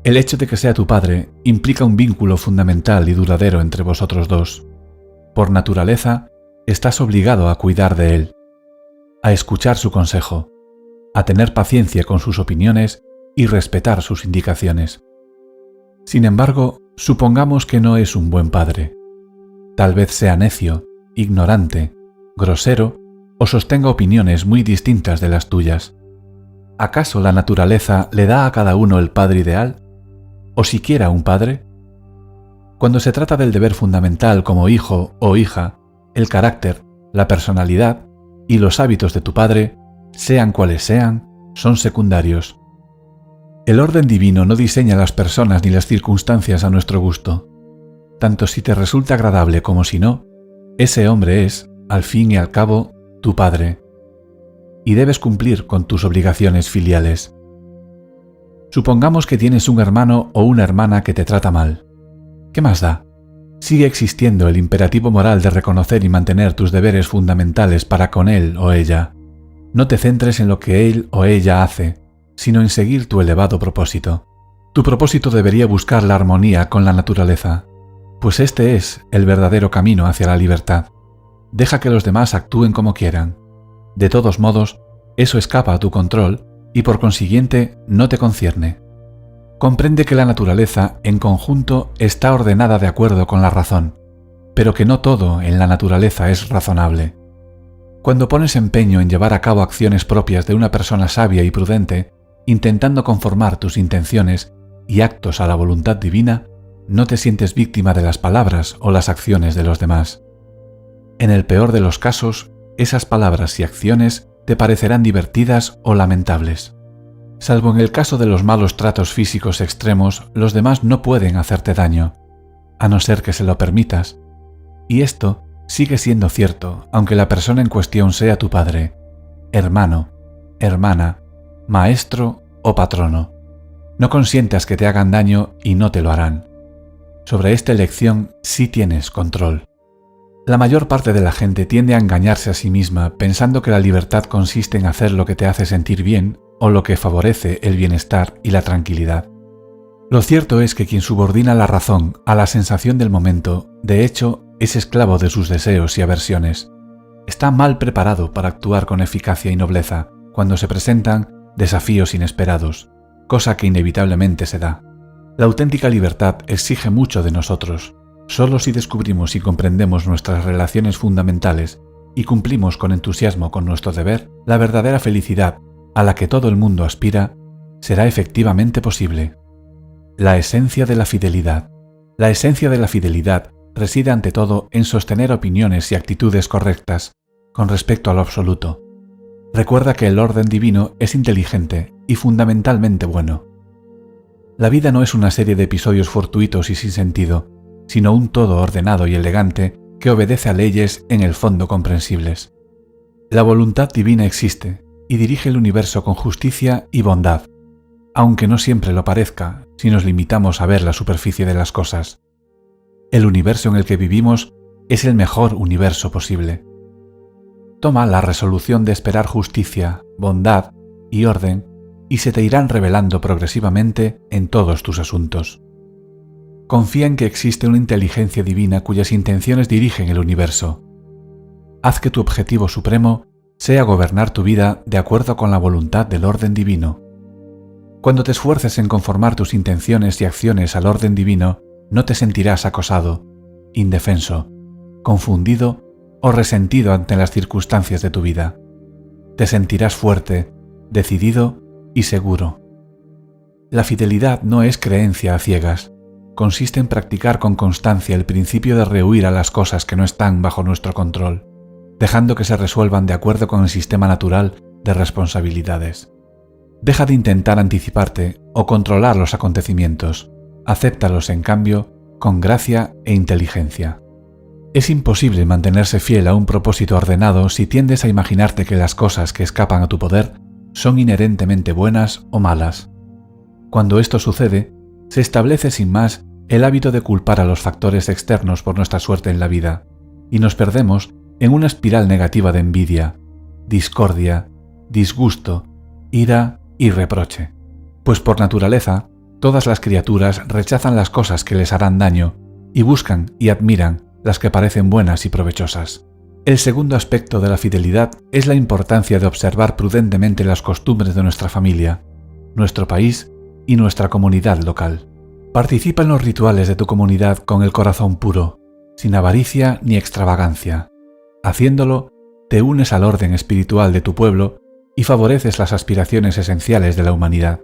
El hecho de que sea tu padre implica un vínculo fundamental y duradero entre vosotros dos. Por naturaleza, estás obligado a cuidar de él, a escuchar su consejo, a tener paciencia con sus opiniones y respetar sus indicaciones. Sin embargo, supongamos que no es un buen padre. Tal vez sea necio, ignorante, grosero o sostenga opiniones muy distintas de las tuyas. ¿Acaso la naturaleza le da a cada uno el padre ideal? ¿O siquiera un padre? Cuando se trata del deber fundamental como hijo o hija, el carácter, la personalidad y los hábitos de tu padre, sean cuales sean, son secundarios. El orden divino no diseña las personas ni las circunstancias a nuestro gusto. Tanto si te resulta agradable como si no, ese hombre es, al fin y al cabo, tu padre. Y debes cumplir con tus obligaciones filiales. Supongamos que tienes un hermano o una hermana que te trata mal. ¿Qué más da? Sigue existiendo el imperativo moral de reconocer y mantener tus deberes fundamentales para con él o ella. No te centres en lo que él o ella hace, sino en seguir tu elevado propósito. Tu propósito debería buscar la armonía con la naturaleza, pues este es el verdadero camino hacia la libertad. Deja que los demás actúen como quieran. De todos modos, eso escapa a tu control y por consiguiente no te concierne. Comprende que la naturaleza en conjunto está ordenada de acuerdo con la razón, pero que no todo en la naturaleza es razonable. Cuando pones empeño en llevar a cabo acciones propias de una persona sabia y prudente, intentando conformar tus intenciones y actos a la voluntad divina, no te sientes víctima de las palabras o las acciones de los demás. En el peor de los casos, esas palabras y acciones te parecerán divertidas o lamentables. Salvo en el caso de los malos tratos físicos extremos, los demás no pueden hacerte daño, a no ser que se lo permitas. Y esto sigue siendo cierto, aunque la persona en cuestión sea tu padre, hermano, hermana, maestro o patrono. No consientas que te hagan daño y no te lo harán. Sobre esta elección sí tienes control. La mayor parte de la gente tiende a engañarse a sí misma pensando que la libertad consiste en hacer lo que te hace sentir bien o lo que favorece el bienestar y la tranquilidad. Lo cierto es que quien subordina la razón a la sensación del momento, de hecho, es esclavo de sus deseos y aversiones. Está mal preparado para actuar con eficacia y nobleza cuando se presentan desafíos inesperados, cosa que inevitablemente se da. La auténtica libertad exige mucho de nosotros. Solo si descubrimos y comprendemos nuestras relaciones fundamentales y cumplimos con entusiasmo con nuestro deber, la verdadera felicidad a la que todo el mundo aspira será efectivamente posible. La esencia de la fidelidad. La esencia de la fidelidad reside ante todo en sostener opiniones y actitudes correctas con respecto a lo absoluto. Recuerda que el orden divino es inteligente y fundamentalmente bueno. La vida no es una serie de episodios fortuitos y sin sentido, sino un todo ordenado y elegante que obedece a leyes en el fondo comprensibles. La voluntad divina existe y dirige el universo con justicia y bondad, aunque no siempre lo parezca si nos limitamos a ver la superficie de las cosas. El universo en el que vivimos es el mejor universo posible. Toma la resolución de esperar justicia, bondad y orden y se te irán revelando progresivamente en todos tus asuntos. Confía en que existe una inteligencia divina cuyas intenciones dirigen el universo. Haz que tu objetivo supremo sea gobernar tu vida de acuerdo con la voluntad del orden divino. Cuando te esfuerces en conformar tus intenciones y acciones al orden divino, no te sentirás acosado, indefenso, confundido o resentido ante las circunstancias de tu vida. Te sentirás fuerte, decidido y seguro. La fidelidad no es creencia a ciegas. Consiste en practicar con constancia el principio de rehuir a las cosas que no están bajo nuestro control, dejando que se resuelvan de acuerdo con el sistema natural de responsabilidades. Deja de intentar anticiparte o controlar los acontecimientos. Acéptalos, en cambio, con gracia e inteligencia. Es imposible mantenerse fiel a un propósito ordenado si tiendes a imaginarte que las cosas que escapan a tu poder son inherentemente buenas o malas. Cuando esto sucede, se establece sin más el hábito de culpar a los factores externos por nuestra suerte en la vida, y nos perdemos en una espiral negativa de envidia, discordia, disgusto, ira y reproche. Pues por naturaleza, todas las criaturas rechazan las cosas que les harán daño y buscan y admiran las que parecen buenas y provechosas. El segundo aspecto de la fidelidad es la importancia de observar prudentemente las costumbres de nuestra familia, nuestro país y nuestra comunidad local. Participa en los rituales de tu comunidad con el corazón puro, sin avaricia ni extravagancia. Haciéndolo, te unes al orden espiritual de tu pueblo y favoreces las aspiraciones esenciales de la humanidad.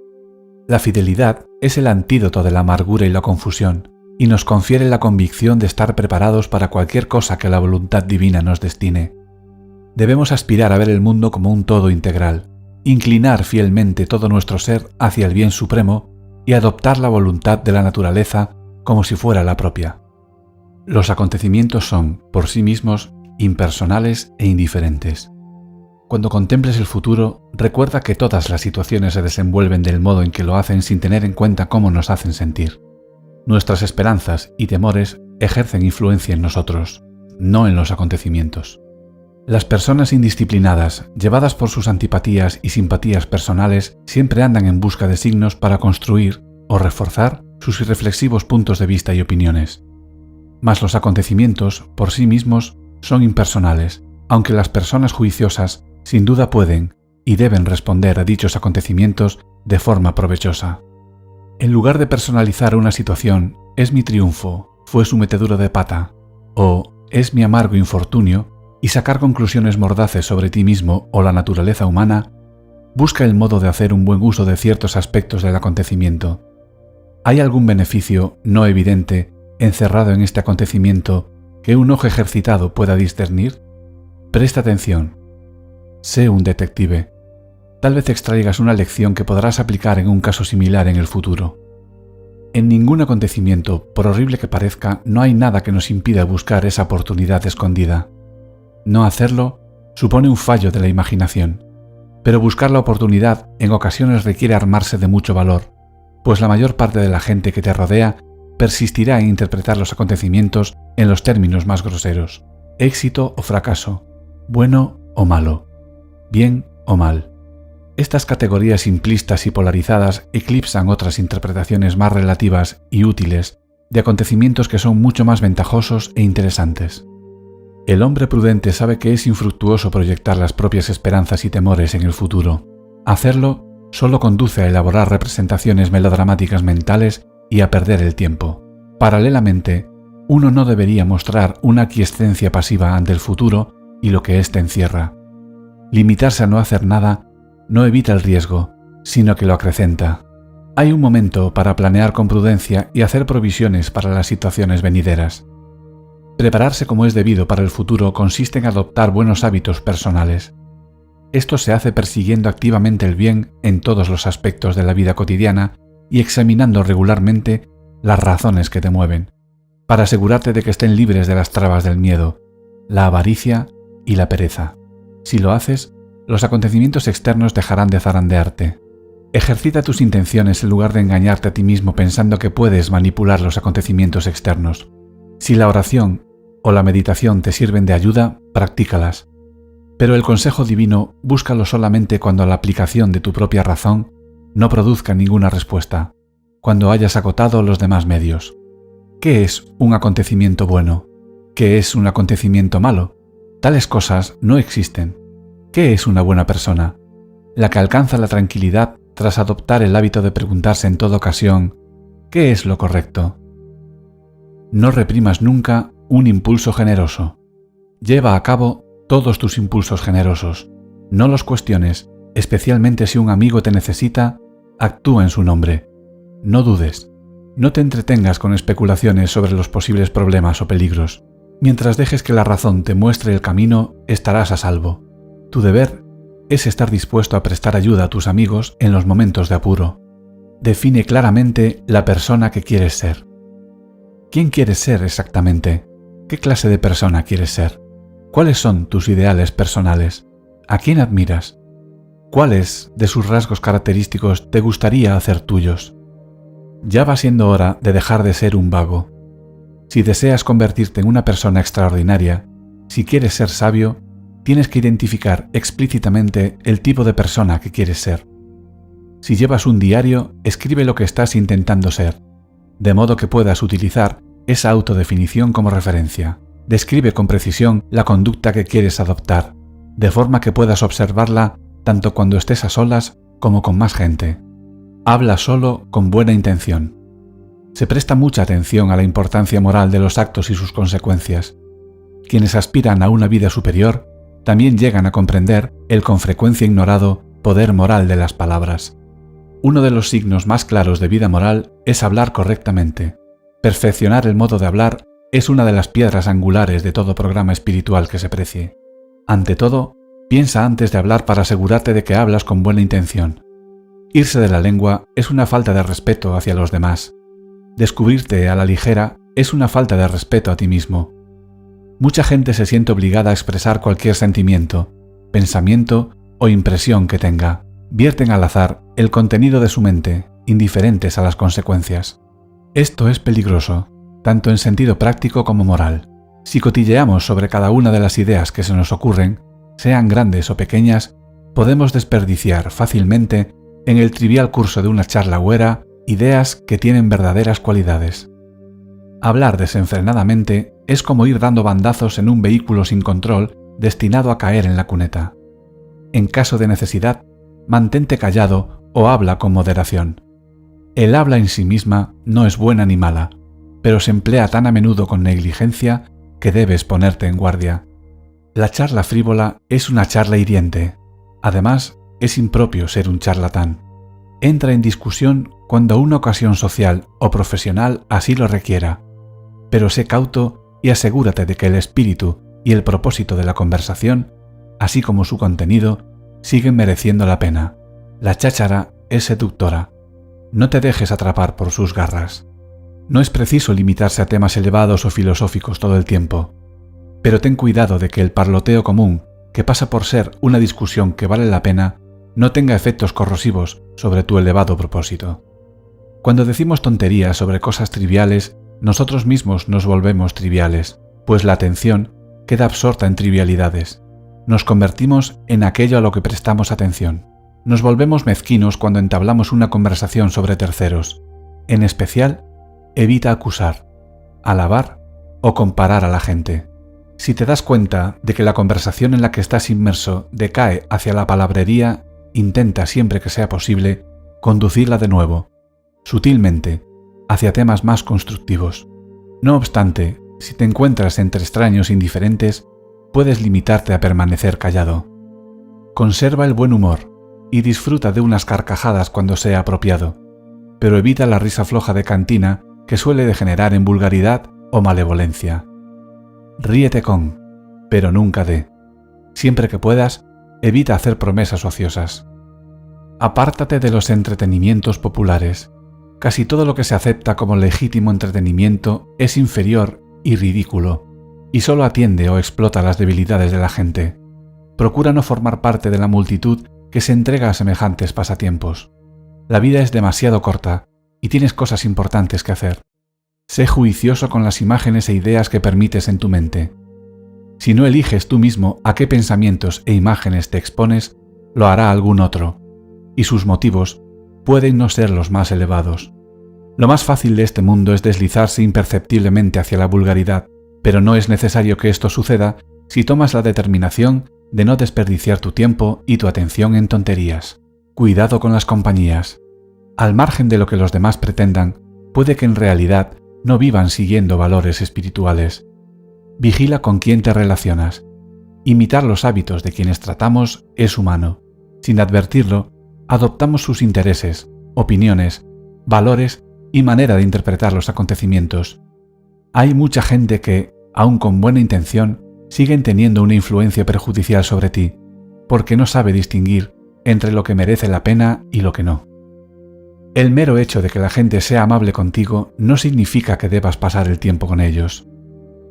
La fidelidad es el antídoto de la amargura y la confusión, y nos confiere la convicción de estar preparados para cualquier cosa que la voluntad divina nos destine. Debemos aspirar a ver el mundo como un todo integral, inclinar fielmente todo nuestro ser hacia el bien supremo y adoptar la voluntad de la naturaleza como si fuera la propia. Los acontecimientos son, por sí mismos, impersonales e indiferentes. Cuando contemples el futuro, recuerda que todas las situaciones se desenvuelven del modo en que lo hacen sin tener en cuenta cómo nos hacen sentir. Nuestras esperanzas y temores ejercen influencia en nosotros, no en los acontecimientos. Las personas indisciplinadas, llevadas por sus antipatías y simpatías personales, siempre andan en busca de signos para construir o reforzar sus irreflexivos puntos de vista y opiniones. Mas los acontecimientos, por sí mismos, son impersonales, aunque las personas juiciosas sin duda pueden y deben responder a dichos acontecimientos de forma provechosa. En lugar de personalizar una situación, es mi triunfo, fue su metedura de pata, o es mi amargo infortunio, y sacar conclusiones mordaces sobre ti mismo o la naturaleza humana, busca el modo de hacer un buen uso de ciertos aspectos del acontecimiento. ¿Hay algún beneficio no evidente encerrado en este acontecimiento que un ojo ejercitado pueda discernir? Presta atención. Sé un detective. Tal vez extraigas una lección que podrás aplicar en un caso similar en el futuro. En ningún acontecimiento, por horrible que parezca, no hay nada que nos impida buscar esa oportunidad escondida. No hacerlo supone un fallo de la imaginación, pero buscar la oportunidad en ocasiones requiere armarse de mucho valor, pues la mayor parte de la gente que te rodea persistirá en interpretar los acontecimientos en los términos más groseros: éxito o fracaso, bueno o malo, bien o mal. Estas categorías simplistas y polarizadas eclipsan otras interpretaciones más relativas y útiles de acontecimientos que son mucho más ventajosos e interesantes. El hombre prudente sabe que es infructuoso proyectar las propias esperanzas y temores en el futuro. Hacerlo solo conduce a elaborar representaciones melodramáticas mentales y a perder el tiempo. Paralelamente, uno no debería mostrar una aquiescencia pasiva ante el futuro y lo que éste encierra. Limitarse a no hacer nada no evita el riesgo, sino que lo acrecenta. Hay un momento para planear con prudencia y hacer provisiones para las situaciones venideras. Prepararse como es debido para el futuro consiste en adoptar buenos hábitos personales. Esto se hace persiguiendo activamente el bien en todos los aspectos de la vida cotidiana y examinando regularmente las razones que te mueven, para asegurarte de que estén libres de las trabas del miedo, la avaricia y la pereza. Si lo haces, los acontecimientos externos dejarán de zarandearte. Ejercita tus intenciones en lugar de engañarte a ti mismo pensando que puedes manipular los acontecimientos externos. Si la oración o la meditación te sirven de ayuda, practícalas. Pero el consejo divino búscalo solamente cuando la aplicación de tu propia razón no produzca ninguna respuesta, cuando hayas agotado los demás medios. ¿Qué es un acontecimiento bueno? ¿Qué es un acontecimiento malo? Tales cosas no existen. ¿Qué es una buena persona? La que alcanza la tranquilidad tras adoptar el hábito de preguntarse en toda ocasión ¿qué es lo correcto? No reprimas nunca un impulso generoso. Lleva a cabo todos tus impulsos generosos. No los cuestiones, especialmente si un amigo te necesita, actúa en su nombre. No dudes. No te entretengas con especulaciones sobre los posibles problemas o peligros. Mientras dejes que la razón te muestre el camino, estarás a salvo. Tu deber es estar dispuesto a prestar ayuda a tus amigos en los momentos de apuro. Define claramente la persona que quieres ser. ¿Quién quieres ser exactamente? ¿Qué clase de persona quieres ser? ¿Cuáles son tus ideales personales? ¿A quién admiras? ¿Cuáles de sus rasgos característicos te gustaría hacer tuyos? Ya va siendo hora de dejar de ser un vago. Si deseas convertirte en una persona extraordinaria, si quieres ser sabio, tienes que identificar explícitamente el tipo de persona que quieres ser. Si llevas un diario, escribe lo que estás intentando ser, de modo que puedas utilizar esa autodefinición como referencia. Describe con precisión la conducta que quieres adoptar, de forma que puedas observarla tanto cuando estés a solas como con más gente. Habla solo con buena intención. Se presta mucha atención a la importancia moral de los actos y sus consecuencias. Quienes aspiran a una vida superior también llegan a comprender el con frecuencia ignorado poder moral de las palabras. Uno de los signos más claros de vida moral es hablar correctamente. Perfeccionar el modo de hablar es una de las piedras angulares de todo programa espiritual que se precie. Ante todo, piensa antes de hablar para asegurarte de que hablas con buena intención. Irse de la lengua es una falta de respeto hacia los demás. Descubrirte a la ligera es una falta de respeto a ti mismo. Mucha gente se siente obligada a expresar cualquier sentimiento, pensamiento o impresión que tenga. Vierten al azar el contenido de su mente, indiferentes a las consecuencias. Esto es peligroso, tanto en sentido práctico como moral. Si cotilleamos sobre cada una de las ideas que se nos ocurren, sean grandes o pequeñas, podemos desperdiciar fácilmente en el trivial curso de una charla huera ideas que tienen verdaderas cualidades. Hablar desenfrenadamente es como ir dando bandazos en un vehículo sin control destinado a caer en la cuneta. En caso de necesidad, mantente callado o habla con moderación. El habla en sí misma no es buena ni mala, pero se emplea tan a menudo con negligencia que debes ponerte en guardia. La charla frívola es una charla hiriente. Además, es impropio ser un charlatán. Entra en discusión cuando una ocasión social o profesional así lo requiera, pero sé cauto y asegúrate de que el espíritu y el propósito de la conversación, así como su contenido, siguen mereciendo la pena. La cháchara es seductora. No te dejes atrapar por sus garras. No es preciso limitarse a temas elevados o filosóficos todo el tiempo, pero ten cuidado de que el parloteo común, que pasa por ser una discusión que vale la pena, no tenga efectos corrosivos sobre tu elevado propósito. Cuando decimos tonterías sobre cosas triviales, nosotros mismos nos volvemos triviales, pues la atención queda absorta en trivialidades. Nos convertimos en aquello a lo que prestamos atención. Nos volvemos mezquinos cuando entablamos una conversación sobre terceros. En especial, evita acusar, alabar o comparar a la gente. Si te das cuenta de que la conversación en la que estás inmerso decae hacia la palabrería, intenta siempre que sea posible conducirla de nuevo, sutilmente, hacia temas más constructivos. No obstante, si te encuentras entre extraños indiferentes, puedes limitarte a permanecer callado. Conserva el buen humor y disfruta de unas carcajadas cuando sea apropiado, pero evita la risa floja de cantina que suele degenerar en vulgaridad o malevolencia. Ríete con, pero nunca de. Siempre que puedas, evita hacer promesas ociosas. Apártate de los entretenimientos populares. Casi todo lo que se acepta como legítimo entretenimiento es inferior y ridículo, y solo atiende o explota las debilidades de la gente. Procura no formar parte de la multitud que se entrega a semejantes pasatiempos. La vida es demasiado corta y tienes cosas importantes que hacer. Sé juicioso con las imágenes e ideas que permites en tu mente. Si no eliges tú mismo a qué pensamientos e imágenes te expones, lo hará algún otro, y sus motivos pueden no ser los más elevados. Lo más fácil de este mundo es deslizarse imperceptiblemente hacia la vulgaridad, pero no es necesario que esto suceda si tomas la determinación de no desperdiciar tu tiempo y tu atención en tonterías. Cuidado con las compañías. Al margen de lo que los demás pretendan, puede que en realidad no vivan siguiendo valores espirituales. Vigila con quién te relacionas. Imitar los hábitos de quienes tratamos es humano. Sin advertirlo, adoptamos sus intereses, opiniones, valores y manera de interpretar los acontecimientos. Hay mucha gente que, aun con buena intención, siguen teniendo una influencia perjudicial sobre ti, porque no sabe distinguir entre lo que merece la pena y lo que no. El mero hecho de que la gente sea amable contigo no significa que debas pasar el tiempo con ellos.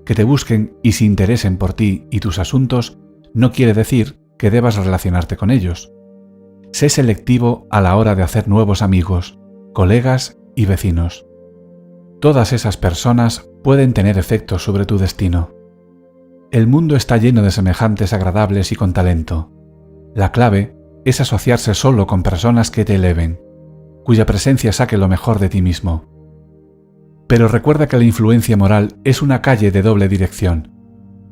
Que te busquen y se interesen por ti y tus asuntos no quiere decir que debas relacionarte con ellos. Sé selectivo a la hora de hacer nuevos amigos, colegas y vecinos. Todas esas personas pueden tener efectos sobre tu destino. El mundo está lleno de semejantes agradables y con talento. La clave es asociarse solo con personas que te eleven, cuya presencia saque lo mejor de ti mismo. Pero recuerda que la influencia moral es una calle de doble dirección,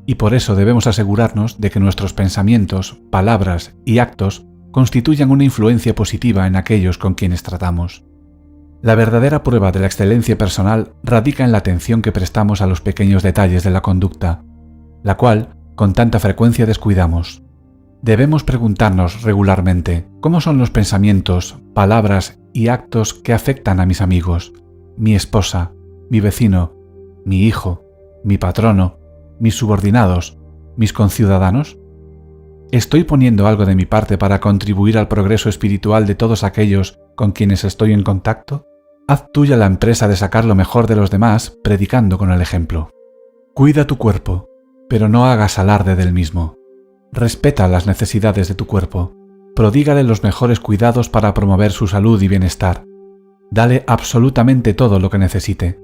y por eso debemos asegurarnos de que nuestros pensamientos, palabras y actos constituyan una influencia positiva en aquellos con quienes tratamos. La verdadera prueba de la excelencia personal radica en la atención que prestamos a los pequeños detalles de la conducta, la cual con tanta frecuencia descuidamos. Debemos preguntarnos regularmente cómo son los pensamientos, palabras y actos que afectan a mis amigos, mi esposa, mi vecino, mi hijo, mi patrono, mis subordinados, mis conciudadanos. ¿Estoy poniendo algo de mi parte para contribuir al progreso espiritual de todos aquellos con quienes estoy en contacto? Haz tuya la empresa de sacar lo mejor de los demás predicando con el ejemplo. Cuida tu cuerpo, pero no hagas alarde del mismo. Respeta las necesidades de tu cuerpo. Prodígale los mejores cuidados para promover su salud y bienestar. Dale absolutamente todo lo que necesite,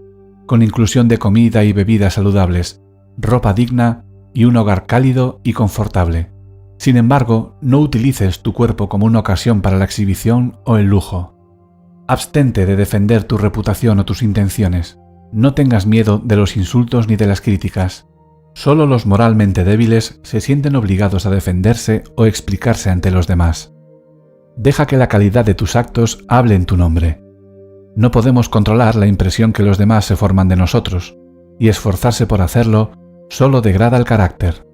con inclusión de comida y bebidas saludables, ropa digna y un hogar cálido y confortable. Sin embargo, no utilices tu cuerpo como una ocasión para la exhibición o el lujo. Abstente de defender tu reputación o tus intenciones. No tengas miedo de los insultos ni de las críticas. Solo los moralmente débiles se sienten obligados a defenderse o explicarse ante los demás. Deja que la calidad de tus actos hable en tu nombre. No podemos controlar la impresión que los demás se forman de nosotros, y esforzarse por hacerlo solo degrada el carácter.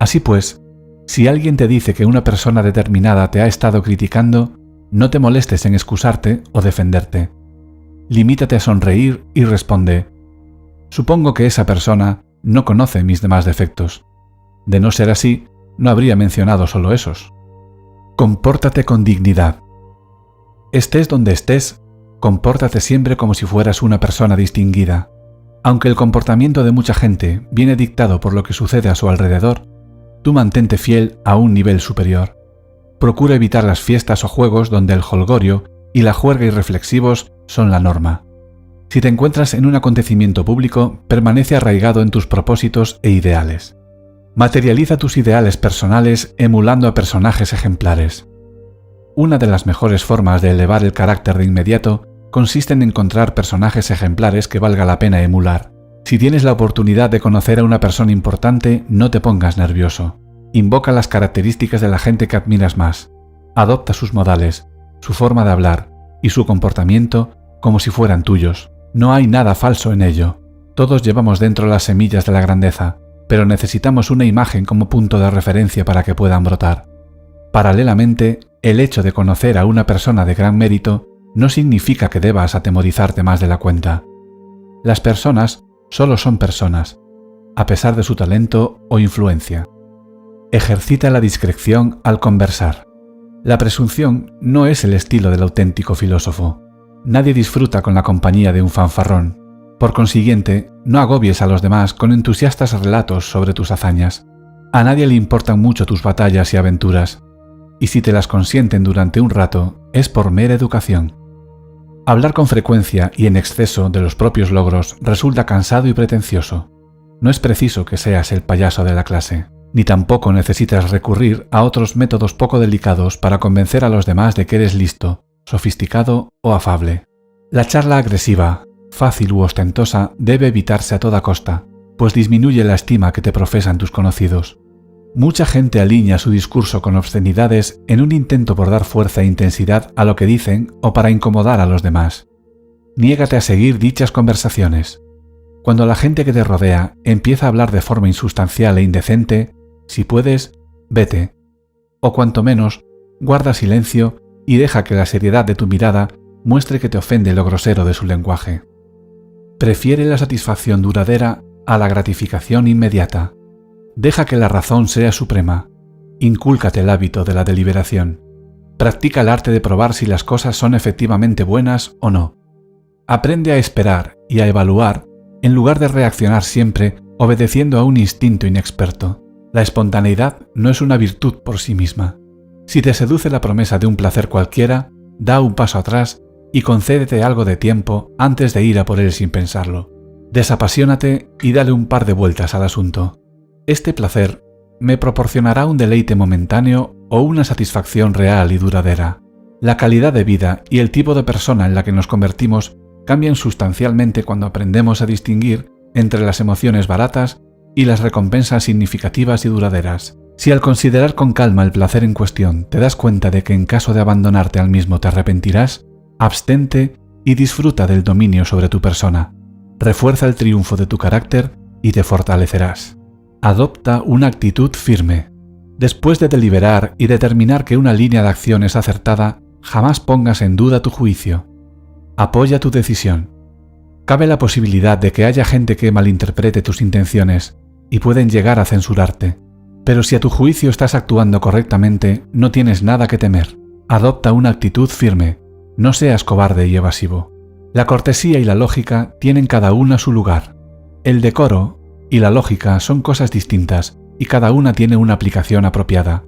Así pues, si alguien te dice que una persona determinada te ha estado criticando, no te molestes en excusarte o defenderte. Limítate a sonreír y responde: supongo que esa persona no conoce mis demás defectos. De no ser así, no habría mencionado solo esos. Compórtate con dignidad. Estés donde estés, compórtate siempre como si fueras una persona distinguida. Aunque el comportamiento de mucha gente viene dictado por lo que sucede a su alrededor, tú mantente fiel a un nivel superior. Procura evitar las fiestas o juegos donde el jolgorio y la juerga irreflexivos son la norma. Si te encuentras en un acontecimiento público, permanece arraigado en tus propósitos e ideales. Materializa tus ideales personales emulando a personajes ejemplares. Una de las mejores formas de elevar el carácter de inmediato consiste en encontrar personajes ejemplares que valga la pena emular. Si tienes la oportunidad de conocer a una persona importante, no te pongas nervioso. Invoca las características de la gente que admiras más. Adopta sus modales, su forma de hablar y su comportamiento como si fueran tuyos. No hay nada falso en ello. Todos llevamos dentro las semillas de la grandeza, pero necesitamos una imagen como punto de referencia para que puedan brotar. Paralelamente, el hecho de conocer a una persona de gran mérito no significa que debas atemorizarte más de la cuenta. Las personas solo son personas, a pesar de su talento o influencia. Ejercita la discreción al conversar. La presunción no es el estilo del auténtico filósofo. Nadie disfruta con la compañía de un fanfarrón. Por consiguiente, no agobies a los demás con entusiastas relatos sobre tus hazañas. A nadie le importan mucho tus batallas y aventuras, y si te las consienten durante un rato, es por mera educación. Hablar con frecuencia y en exceso de los propios logros resulta cansado y pretencioso. No es preciso que seas el payaso de la clase, ni tampoco necesitas recurrir a otros métodos poco delicados para convencer a los demás de que eres listo, sofisticado o afable. La charla agresiva, fácil u ostentosa, debe evitarse a toda costa, pues disminuye la estima que te profesan tus conocidos. Mucha gente alinea su discurso con obscenidades en un intento por dar fuerza e intensidad a lo que dicen o para incomodar a los demás. Niégate a seguir dichas conversaciones. Cuando la gente que te rodea empieza a hablar de forma insustancial e indecente, si puedes, vete. O cuanto menos, guarda silencio y deja que la seriedad de tu mirada muestre que te ofende lo grosero de su lenguaje. Prefiere la satisfacción duradera a la gratificación inmediata. Deja que la razón sea suprema. Incúlcate el hábito de la deliberación. Practica el arte de probar si las cosas son efectivamente buenas o no. Aprende a esperar y a evaluar en lugar de reaccionar siempre obedeciendo a un instinto inexperto. La espontaneidad no es una virtud por sí misma. Si te seduce la promesa de un placer cualquiera, da un paso atrás y concédete algo de tiempo antes de ir a por él sin pensarlo. Desapasionate y dale un par de vueltas al asunto. Este placer me proporcionará un deleite momentáneo o una satisfacción real y duradera. La calidad de vida y el tipo de persona en la que nos convertimos cambian sustancialmente cuando aprendemos a distinguir entre las emociones baratas y las recompensas significativas y duraderas. Si al considerar con calma el placer en cuestión te das cuenta de que en caso de abandonarte al mismo te arrepentirás, abstente y disfruta del dominio sobre tu persona. Refuerza el triunfo de tu carácter y te fortalecerás. Adopta una actitud firme. Después de deliberar y determinar que una línea de acción es acertada, jamás pongas en duda tu juicio. Apoya tu decisión. Cabe la posibilidad de que haya gente que malinterprete tus intenciones y pueden llegar a censurarte. Pero si a tu juicio estás actuando correctamente, no tienes nada que temer. Adopta una actitud firme. No seas cobarde y evasivo. La cortesía y la lógica tienen cada una su lugar. El decoro y la lógica son cosas distintas y cada una tiene una aplicación apropiada.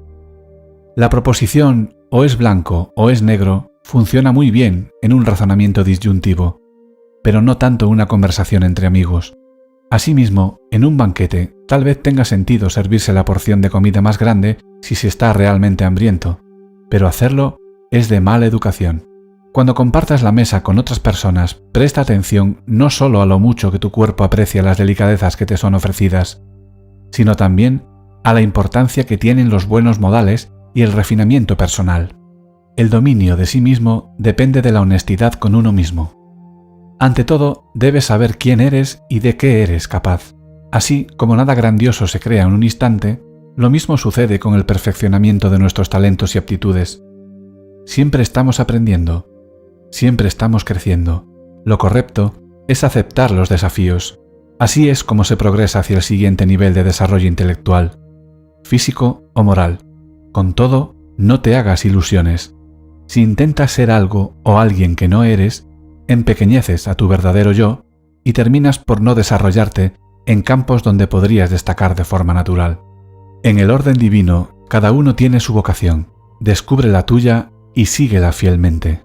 La proposición o es blanco o es negro funciona muy bien en un razonamiento disyuntivo, pero no tanto en una conversación entre amigos. Asimismo, en un banquete, tal vez tenga sentido servirse la porción de comida más grande si se está realmente hambriento, pero hacerlo es de mala educación. Cuando compartas la mesa con otras personas, presta atención no solo a lo mucho que tu cuerpo aprecia las delicadezas que te son ofrecidas, sino también a la importancia que tienen los buenos modales y el refinamiento personal. El dominio de sí mismo depende de la honestidad con uno mismo. Ante todo, debes saber quién eres y de qué eres capaz. Así como nada grandioso se crea en un instante, lo mismo sucede con el perfeccionamiento de nuestros talentos y aptitudes. Siempre estamos aprendiendo, siempre estamos creciendo. Lo correcto es aceptar los desafíos. Así es como se progresa hacia el siguiente nivel de desarrollo intelectual, físico o moral. Con todo, no te hagas ilusiones. Si intentas ser algo o alguien que no eres, empequeñeces a tu verdadero yo y terminas por no desarrollarte en campos donde podrías destacar de forma natural. En el orden divino, cada uno tiene su vocación. Descubre la tuya y síguela fielmente.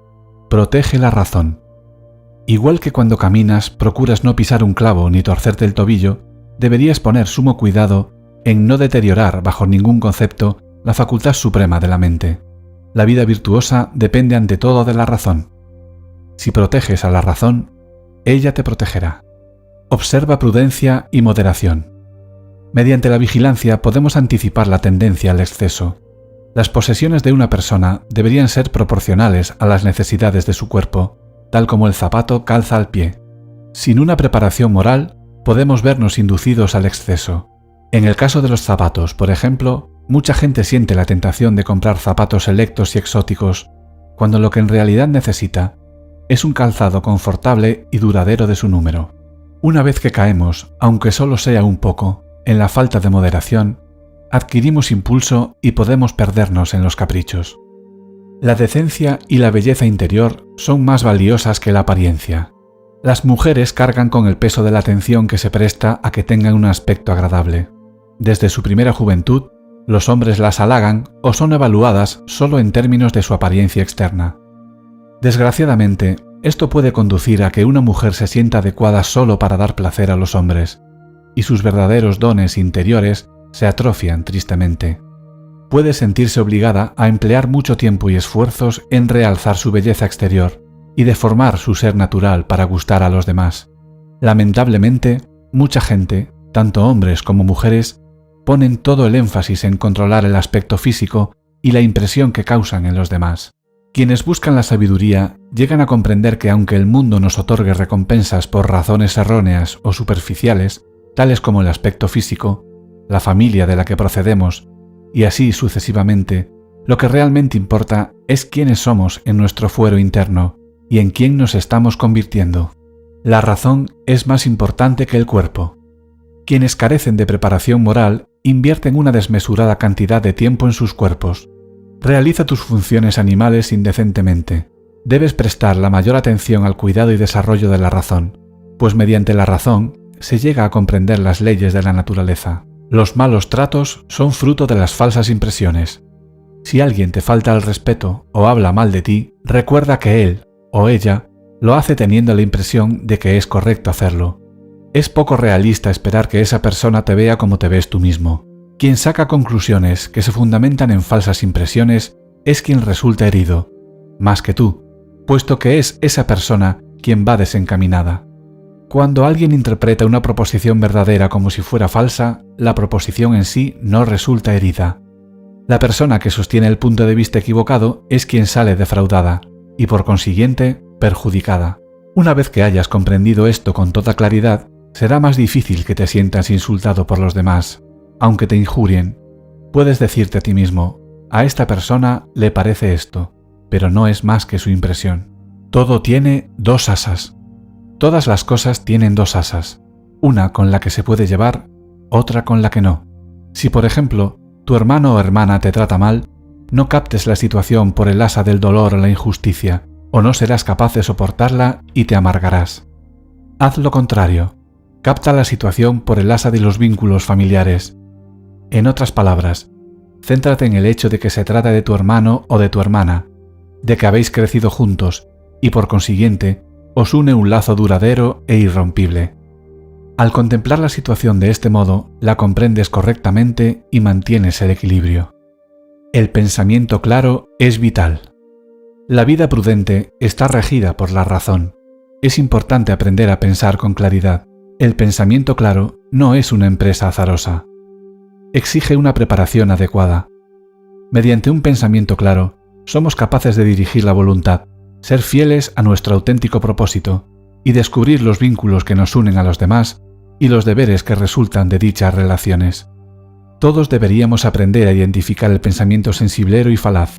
Protege la razón. Igual que cuando caminas procuras no pisar un clavo ni torcerte el tobillo, deberías poner sumo cuidado en no deteriorar bajo ningún concepto la facultad suprema de la mente. La vida virtuosa depende ante todo de la razón. Si proteges a la razón, ella te protegerá. Observa prudencia y moderación. Mediante la vigilancia podemos anticipar la tendencia al exceso. Las posesiones de una persona deberían ser proporcionales a las necesidades de su cuerpo, tal como el zapato calza al pie. Sin una preparación moral, podemos vernos inducidos al exceso. En el caso de los zapatos, por ejemplo, mucha gente siente la tentación de comprar zapatos selectos y exóticos, cuando lo que en realidad necesita es un calzado confortable y duradero de su número. Una vez que caemos, aunque solo sea un poco, en la falta de moderación, adquirimos impulso y podemos perdernos en los caprichos. La decencia y la belleza interior son más valiosas que la apariencia. Las mujeres cargan con el peso de la atención que se presta a que tengan un aspecto agradable. Desde su primera juventud, los hombres las halagan o son evaluadas solo en términos de su apariencia externa. Desgraciadamente, esto puede conducir a que una mujer se sienta adecuada solo para dar placer a los hombres, y sus verdaderos dones interiores se atrofian tristemente. Puede sentirse obligada a emplear mucho tiempo y esfuerzos en realzar su belleza exterior y deformar su ser natural para gustar a los demás. Lamentablemente, mucha gente, tanto hombres como mujeres, ponen todo el énfasis en controlar el aspecto físico y la impresión que causan en los demás. Quienes buscan la sabiduría llegan a comprender que aunque el mundo nos otorgue recompensas por razones erróneas o superficiales, tales como el aspecto físico, la familia de la que procedemos, y así sucesivamente, lo que realmente importa es quiénes somos en nuestro fuero interno y en quién nos estamos convirtiendo. La razón es más importante que el cuerpo. Quienes carecen de preparación moral invierten una desmesurada cantidad de tiempo en sus cuerpos. Realiza tus funciones animales indecentemente. Debes prestar la mayor atención al cuidado y desarrollo de la razón, pues mediante la razón se llega a comprender las leyes de la naturaleza. Los malos tratos son fruto de las falsas impresiones. Si alguien te falta al respeto o habla mal de ti, recuerda que él o ella lo hace teniendo la impresión de que es correcto hacerlo. Es poco realista esperar que esa persona te vea como te ves tú mismo. Quien saca conclusiones que se fundamentan en falsas impresiones es quien resulta herido, más que tú, puesto que es esa persona quien va desencaminada. Cuando alguien interpreta una proposición verdadera como si fuera falsa, la proposición en sí no resulta herida. La persona que sostiene el punto de vista equivocado es quien sale defraudada y por consiguiente perjudicada. Una vez que hayas comprendido esto con toda claridad, será más difícil que te sientas insultado por los demás. Aunque te injurien, puedes decirte a ti mismo, a esta persona le parece esto, pero no es más que su impresión. Todo tiene dos asas. Todas las cosas tienen dos asas, una con la que se puede llevar, otra con la que no. Si, por ejemplo, tu hermano o hermana te trata mal, no captes la situación por el asa del dolor o la injusticia, o no serás capaz de soportarla y te amargarás. Haz lo contrario, capta la situación por el asa de los vínculos familiares. En otras palabras, céntrate en el hecho de que se trata de tu hermano o de tu hermana, de que habéis crecido juntos y por consiguiente os une un lazo duradero e irrompible. Al contemplar la situación de este modo, la comprendes correctamente y mantienes el equilibrio. El pensamiento claro es vital. La vida prudente está regida por la razón. Es importante aprender a pensar con claridad. El pensamiento claro no es una empresa azarosa. Exige una preparación adecuada. Mediante un pensamiento claro, somos capaces de dirigir la voluntad, ser fieles a nuestro auténtico propósito y descubrir los vínculos que nos unen a los demás y los deberes que resultan de dichas relaciones. Todos deberíamos aprender a identificar el pensamiento sensiblero y falaz.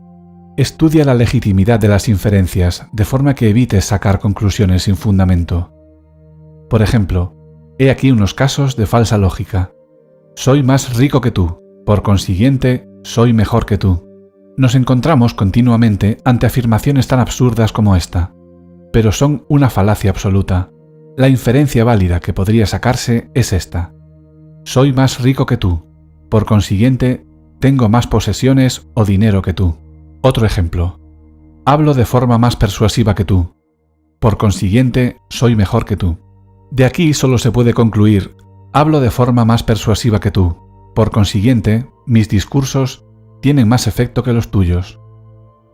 Estudia la legitimidad de las inferencias de forma que evites sacar conclusiones sin fundamento. Por ejemplo, he aquí unos casos de falsa lógica. Soy más rico que tú, por consiguiente, soy mejor que tú. Nos encontramos continuamente ante afirmaciones tan absurdas como esta, pero son una falacia absoluta. La inferencia válida que podría sacarse es esta. Soy más rico que tú, por consiguiente, tengo más posesiones o dinero que tú. Otro ejemplo. Hablo de forma más persuasiva que tú, por consiguiente, soy mejor que tú. De aquí solo se puede concluir, hablo de forma más persuasiva que tú, por consiguiente, mis discursos tienen más efecto que los tuyos.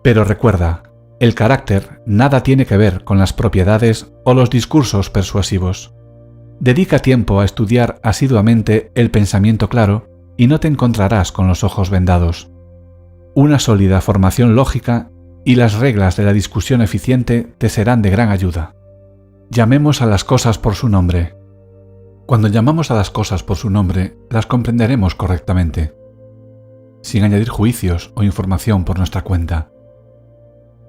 Pero recuerda, el carácter nada tiene que ver con las propiedades o los discursos persuasivos. Dedica tiempo a estudiar asiduamente el pensamiento claro y no te encontrarás con los ojos vendados. Una sólida formación lógica y las reglas de la discusión eficiente te serán de gran ayuda. Llamemos a las cosas por su nombre. Cuando llamamos a las cosas por su nombre, las comprenderemos correctamente, sin añadir juicios o información por nuestra cuenta.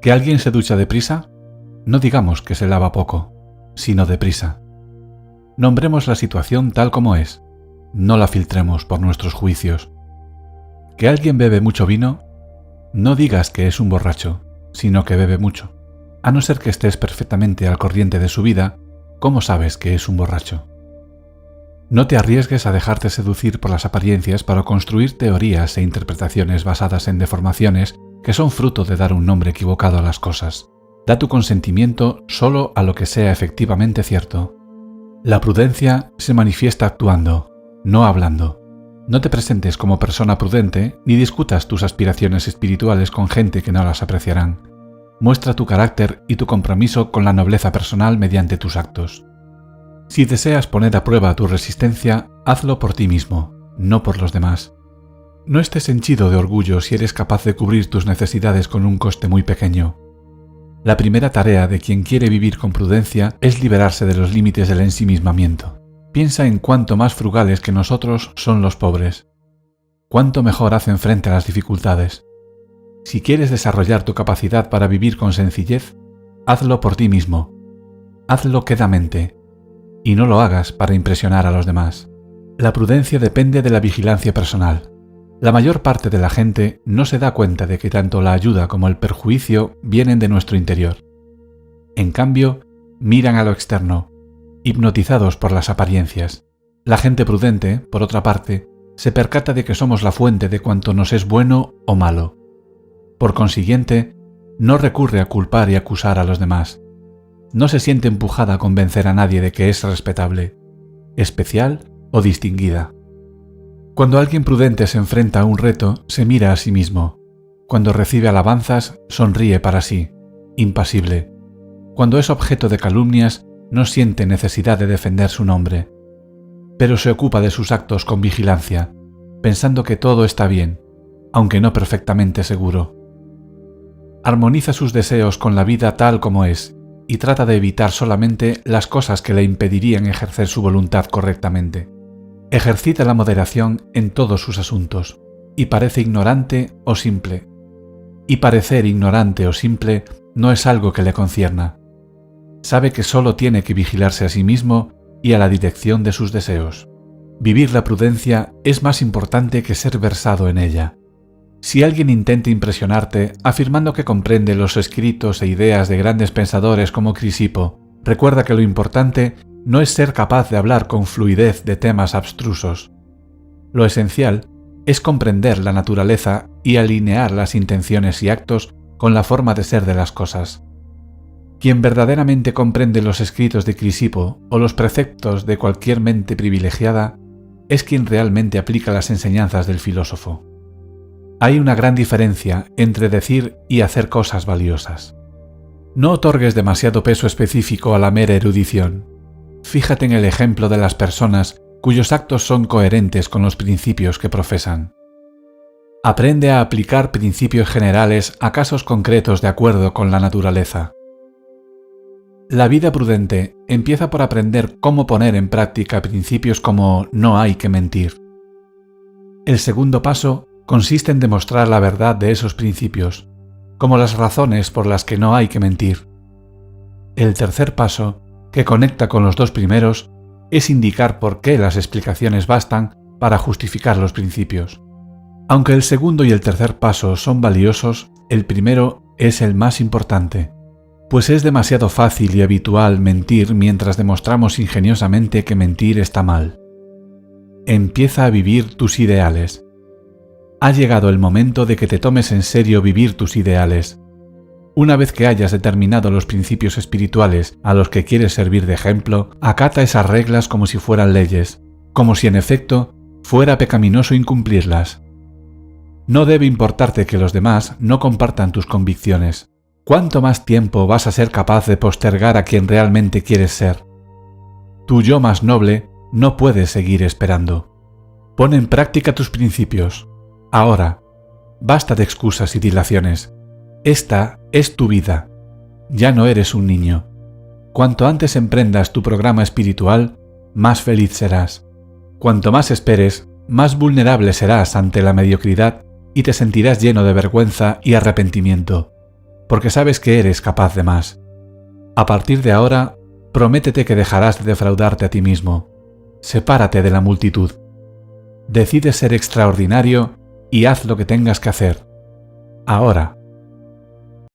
¿Que alguien se ducha deprisa? No digamos que se lava poco, sino deprisa. Nombremos la situación tal como es, no la filtremos por nuestros juicios. ¿Que alguien bebe mucho vino? No digas que es un borracho, sino que bebe mucho. A no ser que estés perfectamente al corriente de su vida, ¿cómo sabes que es un borracho? No te arriesgues a dejarte seducir por las apariencias para construir teorías e interpretaciones basadas en deformaciones que son fruto de dar un nombre equivocado a las cosas. Da tu consentimiento solo a lo que sea efectivamente cierto. La prudencia se manifiesta actuando, no hablando. No te presentes como persona prudente ni discutas tus aspiraciones espirituales con gente que no las apreciarán. Muestra tu carácter y tu compromiso con la nobleza personal mediante tus actos. Si deseas poner a prueba tu resistencia, hazlo por ti mismo, no por los demás. No estés henchido de orgullo si eres capaz de cubrir tus necesidades con un coste muy pequeño. La primera tarea de quien quiere vivir con prudencia es liberarse de los límites del ensimismamiento. Piensa en cuánto más frugales que nosotros son los pobres. Cuánto mejor hacen frente a las dificultades. Si quieres desarrollar tu capacidad para vivir con sencillez, hazlo por ti mismo. Hazlo quedamente. Y no lo hagas para impresionar a los demás. La prudencia depende de la vigilancia personal. La mayor parte de la gente no se da cuenta de que tanto la ayuda como el perjuicio vienen de nuestro interior. En cambio, miran a lo externo, hipnotizados por las apariencias. La gente prudente, por otra parte, se percata de que somos la fuente de cuanto nos es bueno o malo. Por consiguiente, no recurre a culpar y acusar a los demás. No se siente empujada a convencer a nadie de que es respetable, especial o distinguida. Cuando alguien prudente se enfrenta a un reto, se mira a sí mismo. Cuando recibe alabanzas, sonríe para sí, impasible. Cuando es objeto de calumnias, no siente necesidad de defender su nombre. Pero se ocupa de sus actos con vigilancia, pensando que todo está bien, aunque no perfectamente seguro. Armoniza sus deseos con la vida tal como es y trata de evitar solamente las cosas que le impedirían ejercer su voluntad correctamente. Ejercita la moderación en todos sus asuntos, y parece ignorante o simple. Y parecer ignorante o simple no es algo que le concierna. Sabe que solo tiene que vigilarse a sí mismo y a la dirección de sus deseos. Vivir la prudencia es más importante que ser versado en ella. Si alguien intenta impresionarte afirmando que comprende los escritos e ideas de grandes pensadores como Crisipo, recuerda que lo importante no es ser capaz de hablar con fluidez de temas abstrusos. Lo esencial es comprender la naturaleza y alinear las intenciones y actos con la forma de ser de las cosas. Quien verdaderamente comprende los escritos de Crisipo o los preceptos de cualquier mente privilegiada es quien realmente aplica las enseñanzas del filósofo. Hay una gran diferencia entre decir y hacer cosas valiosas. No otorgues demasiado peso específico a la mera erudición. Fíjate en el ejemplo de las personas cuyos actos son coherentes con los principios que profesan. Aprende a aplicar principios generales a casos concretos de acuerdo con la naturaleza. La vida prudente empieza por aprender cómo poner en práctica principios como no hay que mentir. El segundo paso consiste en demostrar la verdad de esos principios, como las razones por las que no hay que mentir. El tercer paso, que conecta con los dos primeros, es indicar por qué las explicaciones bastan para justificar los principios. Aunque el segundo y el tercer paso son valiosos, el primero es el más importante, pues es demasiado fácil y habitual mentir mientras demostramos ingeniosamente que mentir está mal. Empieza a vivir tus ideales. Ha llegado el momento de que te tomes en serio vivir tus ideales. Una vez que hayas determinado los principios espirituales a los que quieres servir de ejemplo, acata esas reglas como si fueran leyes, como si en efecto fuera pecaminoso incumplirlas. No debe importarte que los demás no compartan tus convicciones. ¿Cuánto más tiempo vas a ser capaz de postergar a quien realmente quieres ser? Tu yo más noble no puede seguir esperando. Pon en práctica tus principios. Ahora, basta de excusas y dilaciones. Esta es tu vida. Ya no eres un niño. Cuanto antes emprendas tu programa espiritual, más feliz serás. Cuanto más esperes, más vulnerable serás ante la mediocridad y te sentirás lleno de vergüenza y arrepentimiento, porque sabes que eres capaz de más. A partir de ahora, prométete que dejarás de defraudarte a ti mismo. Sepárate de la multitud. Decide ser extraordinario y haz lo que tengas que hacer. Ahora.